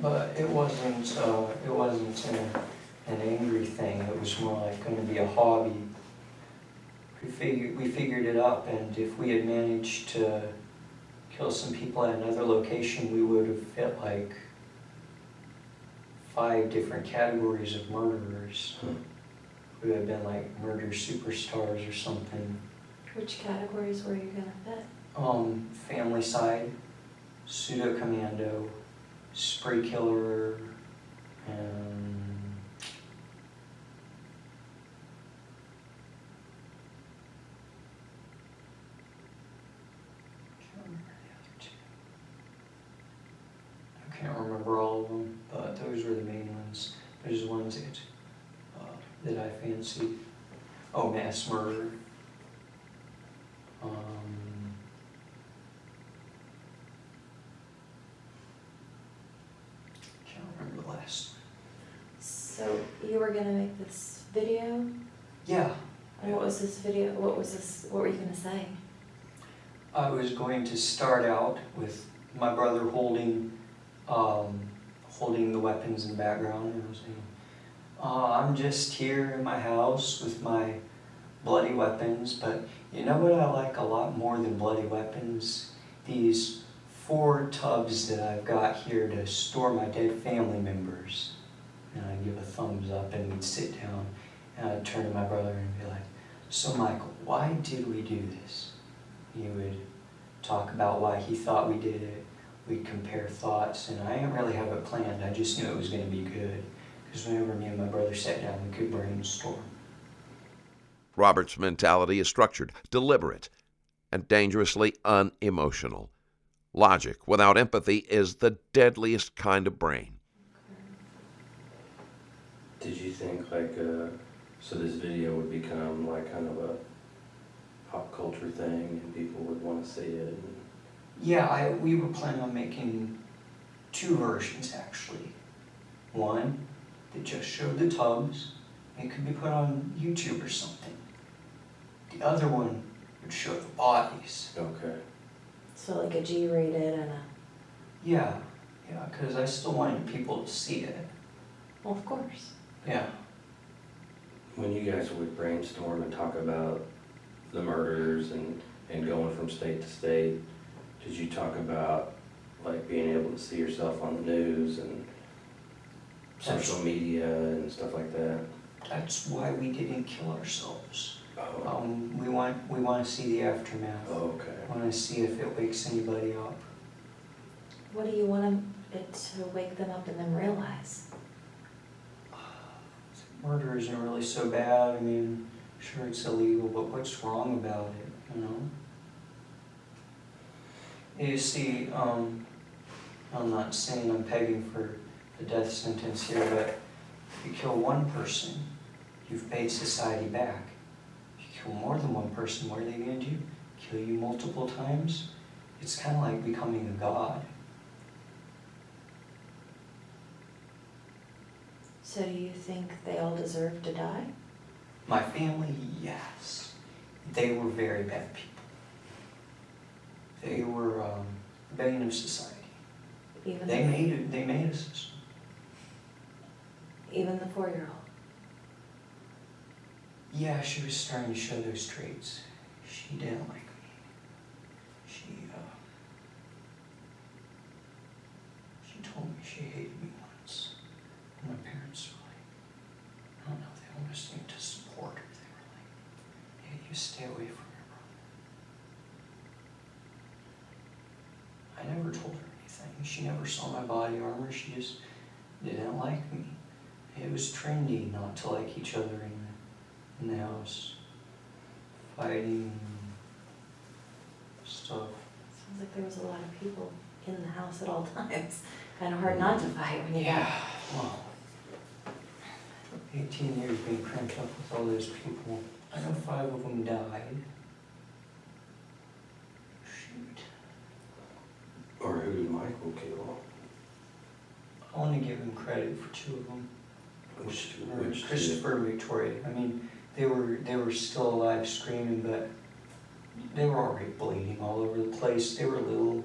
But it wasn't an angry thing. It was more like going to be a hobby. We figured it up, and if we had managed to kill some people at another location, we would have fit like 5 different categories of murderers. We would have been like murder superstars or something. Which categories were you gonna fit? Family side, pseudo commando, spree killer, and I can't remember all of them, but those were the main ones. Those are the ones that I fancied. Oh, mass murder. Can't remember the last one. So you were gonna make this video? Yeah. And what was this video? What were you gonna say? I was going to start out with my brother holding the weapons in the background, and I was saying, I'm just here in my house with my bloody weapons, but you know what I like a lot more than bloody weapons? These 4 tubs that I've got here to store my dead family members. And I'd give a thumbs up, and we'd sit down, and I'd turn to my brother and be like, so Michael, why did we do this? He would talk about why he thought we did it. We'd compare thoughts, and I didn't really have it planned. I just knew it was going to be good. Because whenever me and my brother sat down, we could brainstorm. Robert's mentality is structured, deliberate, and dangerously unemotional. Logic without empathy is the deadliest kind of brain. Did you think so this video would become like kind of a pop culture thing and people would want to see it? Yeah, we were planning on making 2 versions actually. One that just showed the tubs. It could be put on YouTube or something. The other one would show the bodies. Okay. So like a G-rated and a... Yeah, because I still wanted people to see it. Well, of course. Yeah. When you guys would brainstorm and talk about the murders and going from state to state, did you talk about like being able to see yourself on the news and social media and stuff like that? That's why we didn't kill ourselves. Oh. We want to see the aftermath. Oh, okay. We want to see if it wakes anybody up. What do you want it to wake them up and then realize? murder isn't really so bad. I mean, sure it's illegal, but what's wrong about it, you know? You see, I'm not saying I'm pegging for the death sentence here, but if you kill one person, you've paid society back. If you kill more than one person, what are they going to do? Kill you multiple times? It's kind of like becoming a god. So do you think they all deserve to die? My family, yes. They were very bad people. They were the bane of society. They made a system. Even the 4-year-old. Yeah, she was starting to show those traits. She didn't like me. She told me she hated me once. And my parents were like, I don't know, they almost seemed to support her. They were like, hey, you stay away from your brother. I never told her anything. She never saw my body armor. She just didn't like me. It was trendy not to like each other in the house. Fighting stuff. Sounds like there was a lot of people in the house at all times. Kind of hard not to fight when you got. Well, 18 years being cranked up with all those people. I know 5 of them died. Shoot. Or who did Michael kill? I want to give him credit for 2 of them. Which Christopher and Victoria. I mean, they were still alive screaming, but they were already bleeding all over the place. They were little.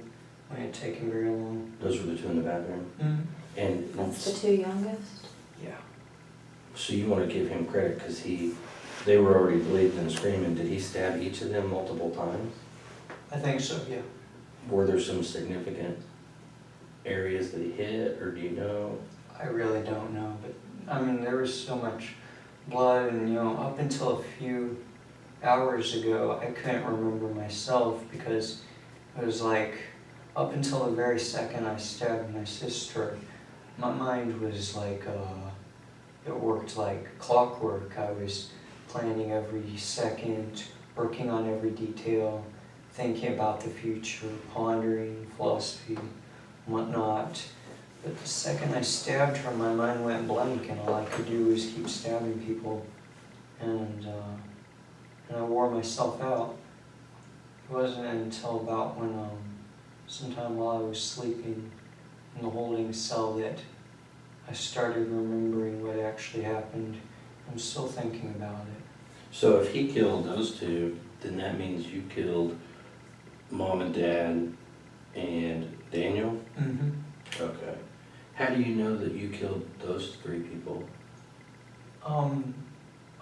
It hadn't taken very long. Those were the 2 in the bathroom? Mm-hmm. And That's the 2 youngest? Yeah. so you want to give him credit because they were already bleeding and screaming. Did he stab each of them multiple times? I think so, yeah. Were there some significant areas that he hit, or do you know? I really don't know, but I mean, there was so much blood, and you know, up until a few hours ago, I couldn't remember myself because it was like, up until the very second I stabbed my sister, my mind was like, it worked like clockwork. I was planning every second, working on every detail, thinking about the future, pondering philosophy, whatnot. But the second I stabbed her, my mind went blank, and all I could do was keep stabbing people, and I wore myself out. It wasn't until about when, sometime while I was sleeping in the holding cell, that I started remembering what actually happened. I'm still thinking about it. So if he killed those 2, then that means you killed Mom and Dad and Daniel? Mm-hmm. Okay. How do you know that you killed those 3 people?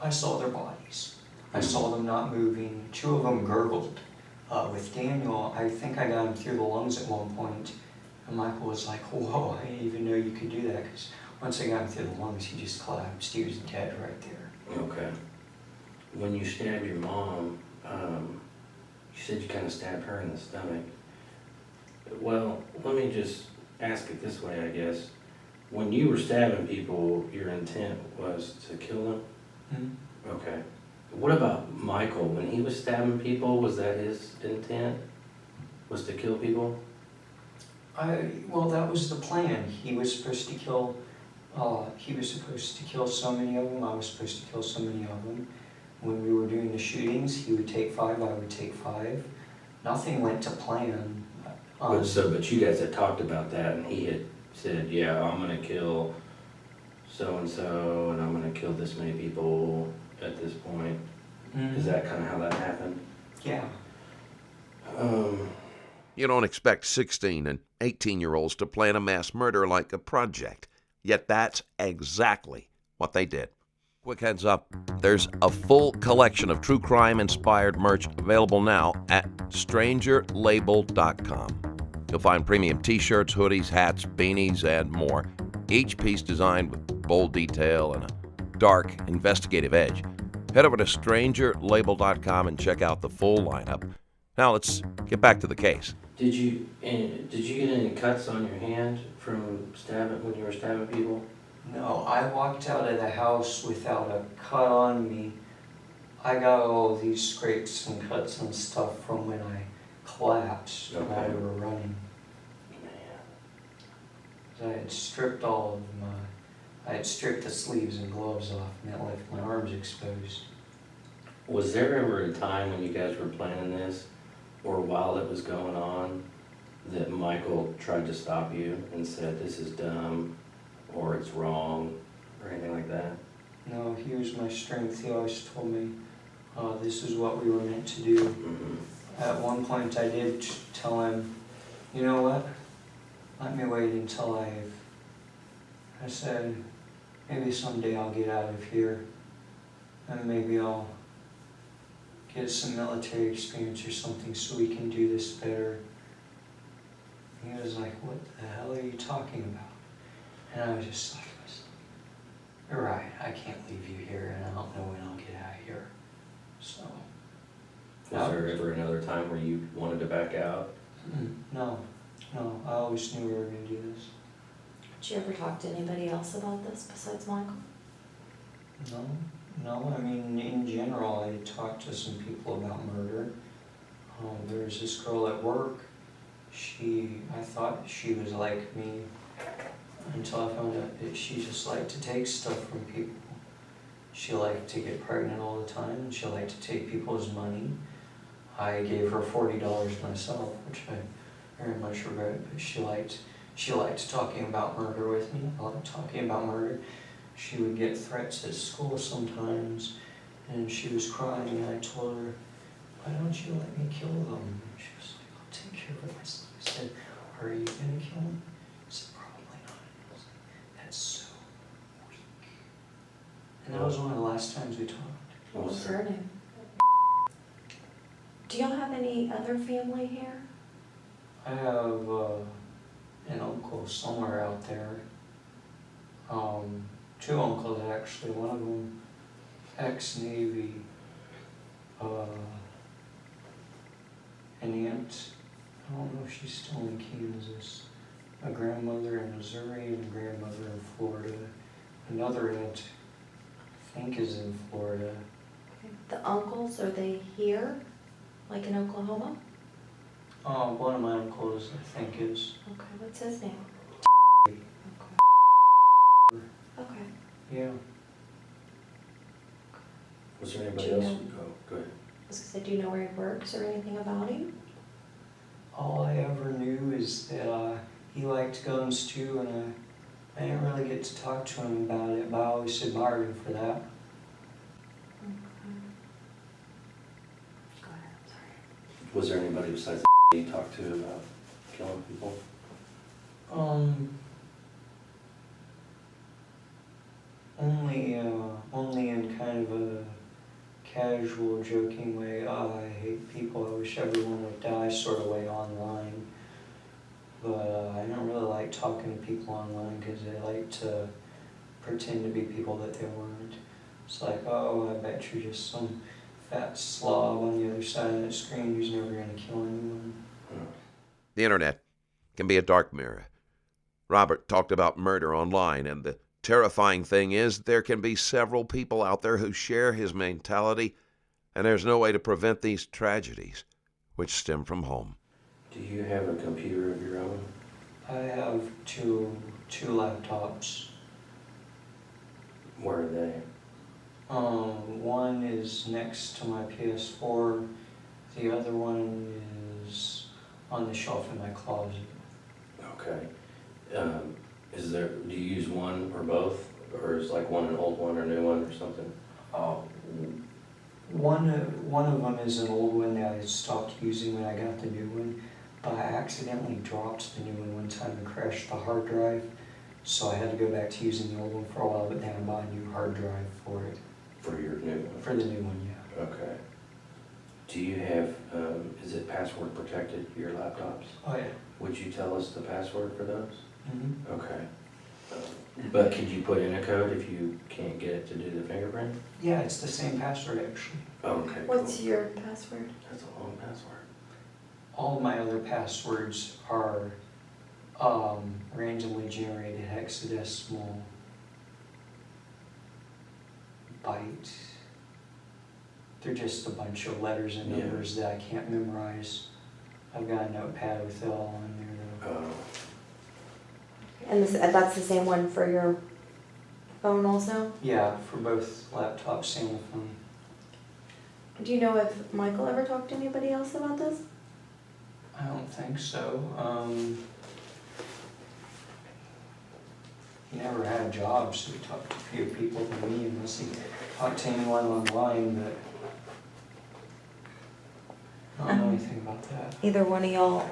I saw their bodies. I saw them not moving. 2 of them gurgled. With Daniel, I think I got him through the lungs at one point, and Michael was like, whoa, I didn't even know you could do that, because once I got him through the lungs, he just collapsed. He was dead right there. Okay. When you stabbed your mom, you said you kind of stabbed her in the stomach. Well, let me just ask it this way, I guess. When you were stabbing people, your intent was to kill them? Mm-hmm. Okay. What about Michael? When he was stabbing people, was that his intent? Was to kill people? Well, that was the plan. He was supposed to kill, so many of them. I was supposed to kill so many of them. When we were doing the shootings, he would take 5, I would take 5. Nothing went to plan. But you guys had talked about that, and he had said, yeah, I'm going to kill so-and-so, and I'm going to kill this many people at this point. Mm-hmm. Is that kind of how that happened? Yeah. You don't expect 16 and 18-year-olds to plan a mass murder like a project, yet that's exactly what they did. Quick heads up, there's a full collection of true crime-inspired merch available now at strangerlabel.com. You'll find premium t-shirts, hoodies, hats, beanies, and more, each piece designed with bold detail and a dark, investigative edge. Head over to strangerlabel.com and check out the full lineup. Now let's get back to the case. Did you get any cuts on your hand from stabbing when you were stabbing people? No, I walked out of the house without a cut on me. I got all these scrapes and cuts and stuff from when I collapsed while we were running. I had stripped I had stripped the sleeves and gloves off, and that left my arms exposed. Was there ever a time when you guys were planning this, or while it was going on, that Michael tried to stop you and said, this is dumb, or it's wrong, or anything like that? No, he was my strength. He always told me this is what we were meant to do. Mm-hmm. At one point I did tell him, you know what, let me wait until I said, maybe someday I'll get out of here, and maybe I'll get some military experience or something so we can do this better. And he was like, what the hell are you talking about? And I was just like, you're right, I can't leave you here, and I don't know when I'll get out of here. So. Was there ever another time where you wanted to back out? No, I always knew we were going to do this. Did you ever talk to anybody else about this besides Michael? No, I mean, in general, I talked to some people about murder. There was this girl at work, I thought she was like me, until I found out that she just liked to take stuff from people. She liked to get pregnant all the time, and she liked to take people's money. I gave her $40 myself, which I very much regret, but she liked talking about murder with me. I liked talking about murder. She would get threats at school sometimes, and she was crying, and I told her, why don't you let me kill them? And she was like, I'll take care of it myself. I said, are you going to kill them? I said, probably not. I was like, that's so weak. And that was one of the last times we talked. What was her name? Do y'all have any other family here? I have an uncle somewhere out there. Two uncles actually. One of them ex-Navy. An aunt. I don't know if she's still in Kansas. A grandmother in Missouri and a grandmother in Florida. Another aunt, I think, is in Florida. The uncles, are they here? Like in Oklahoma? One of my uncles, I think, is. Okay, what's his name? Okay. Okay. Yeah. Was there anybody Do you else? know- Oh, go ahead. I was gonna say, do you know where he works or anything about him? All I ever knew is that he liked guns too, and I didn't really get to talk to him about it, but I always admired him for that. Okay. Go ahead, I'm sorry. Was there anybody besides you talked to about killing people? Only in kind of a casual, joking way. Oh, I hate people, I wish everyone would die sort of way online. But I don't really like talking to people online because they like to pretend to be people that they weren't. It's like, oh, I bet you're just some fat slob on the other side of that screen who's never going to kill anyone. The internet can be a dark mirror. Robert talked about murder online, and the terrifying thing is there can be several people out there who share his mentality, and there's no way to prevent these tragedies, which stem from home. Do you have a computer of your own? I have two laptops. Where are they? One is next to my PS4. The other one is on the shelf in my closet. Okay. Do you use one or both? Or is like one an old one or a new one or something? One of them is an old one that I stopped using when I got the new one. But I accidentally dropped the new one time and crashed the hard drive. So I had to go back to using the old one for a while, but then I bought a new hard drive for it. For your new one? For the new one, yeah. Okay. Do you have, is it password protected, your laptops? Oh, yeah. Would you tell us the password for those? Mm-hmm. Okay. But could you put in a code if you can't get it to do the fingerprint? Yeah, it's the same password, actually. Okay, What's cool. your password? That's a long password. All of my other passwords are randomly generated hexadecimal bite. They're just a bunch of letters and Yeah. numbers that I can't memorize. I've got a notepad with it all on there though. And that's the same one for your phone also? Yeah, for both laptops and the phone. Do you know if Michael ever talked to anybody else about this? I don't think so. He never had a job, so he talked to fewer people than me, unless he talked to anyone online, but I don't know anything about that. Either one of y'all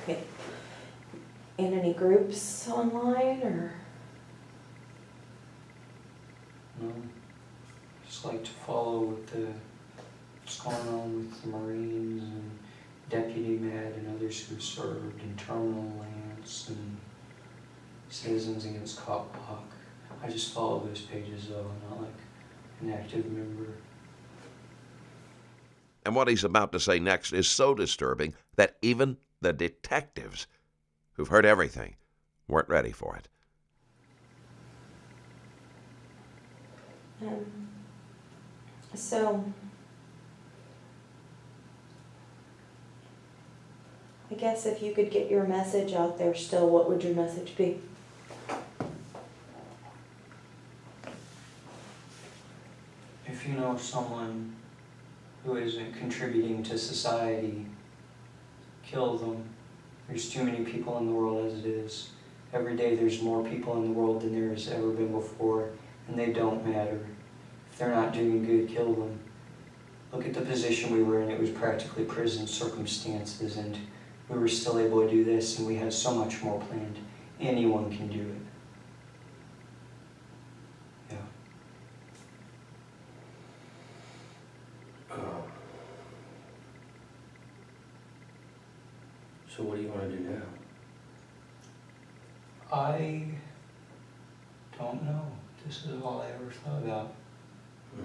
in any groups online or? No. Just like to follow what's going on with the Marines and Deputy Med and others who served in Terminal Lance and Citizens Against Cop Block. I just follow those pages though, I'm not like an active member. And what he's about to say next is so disturbing that even the detectives, who've heard everything, weren't ready for it. So, I guess if you could get your message out there still, what would your message be? If you know someone who isn't contributing to society, kill them. There's too many people in the world as it is. Every day there's more people in the world than there has ever been before, and they don't matter. If they're not doing good, kill them. Look at the position we were in. It was practically prison circumstances, and we were still able to do this, and we had so much more planned. Anyone can do it. Yeah. So what do you want to do now? I don't know. This is all I ever thought about.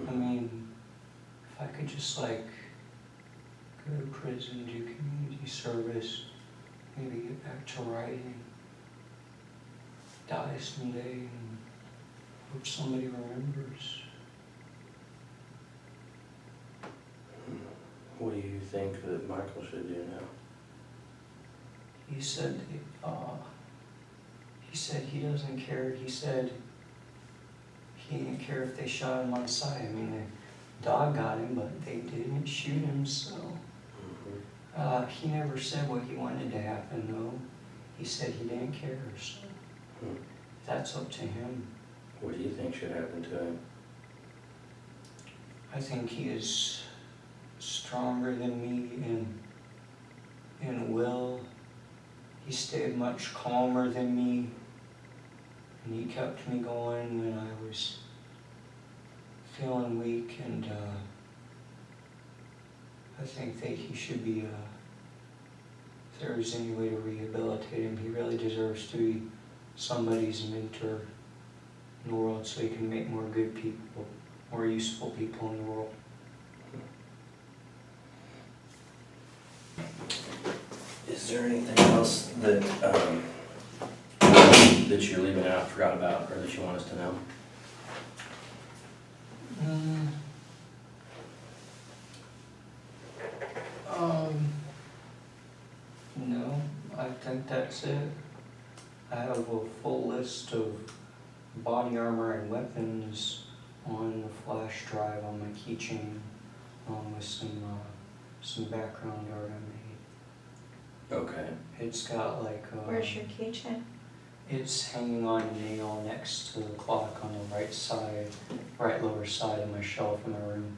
I mean, if I could just like go to prison, do community service, maybe get back to writing, die someday, and hope somebody remembers. What do you think that Michael should do now? He said he doesn't care. He said he didn't care if they shot him on sight. I mean, the dog got him, but they didn't shoot him, so. He never said what he wanted to happen, though. He said he didn't care, so that's up to him. What do you think should happen to him? I think he is stronger than me in will. He stayed much calmer than me, and he kept me going when I was feeling weak, and I think that he should be, if there was any way to rehabilitate him, he really deserves to be somebody's mentor in the world so he can make more good people, more useful people in the world. Is there anything else that that you're leaving out, forgot about, or that you want us to know? No, I think that's it. I have a full list of body armor and weapons on the flash drive on my keychain, along with some background art I made. Okay. It's got like Where's your keychain? it's hanging on a nail next to the clock on the right lower side of my shelf in my room.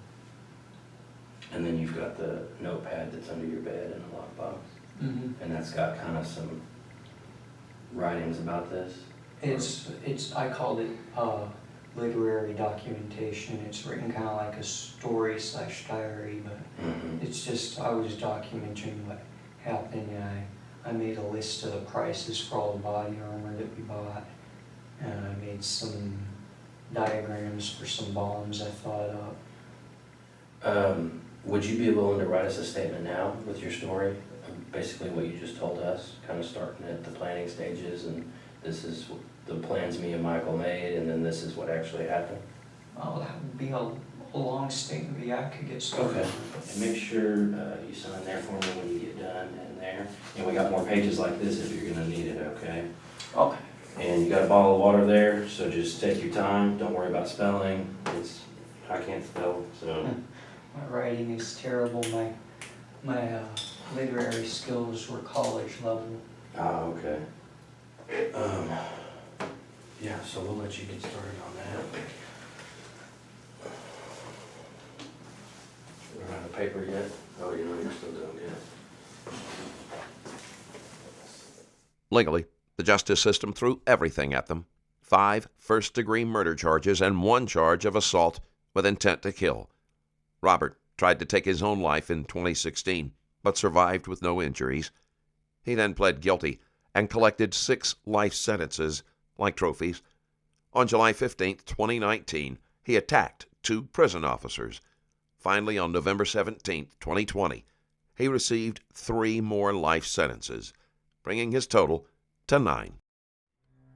And then you've got the notepad that's under your bed in a lockbox. Mm-hmm. And that's got kind of some writings about this? I called it literary documentation. It's written kind of like a story / diary, but it's just, I was documenting what happened, and I made a list of the prices for all the body armor that we bought, and I made some diagrams for some bombs I thought up. Would you be willing to write us a statement now with your story? Basically what you just told us, kind of starting at the planning stages, and this is the plans me and Michael made, and then this is what actually happened? Oh, that would be a long statement. Yeah, I could get started. Okay. And make sure you sign there for me when you get done in there. And we got more pages like this if you're gonna need it, okay? Okay. And you got a bottle of water there, so just take your time. Don't worry about spelling. I can't spell, so. My writing is terrible. My literary skills were college level. Ah, okay. Yeah, so we'll let you get started on that. You don't have the paper yet? Oh, you know, you're still doing good. Legally, the justice system threw everything at them. 5 first-degree murder charges and 1 charge of assault with intent to kill. Robert tried to take his own life in 2016, but survived with no injuries. He then pled guilty and collected 6 life sentences like trophies. On July 15, 2019, he attacked 2 prison officers. Finally, on November 17, 2020, he received 3 more life sentences, bringing his total to 9.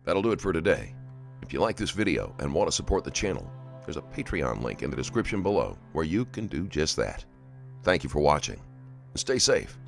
That'll do it for today. If you like this video and want to support the channel, there's a Patreon link in the description below where you can do just that. Thank you for watching, and stay safe.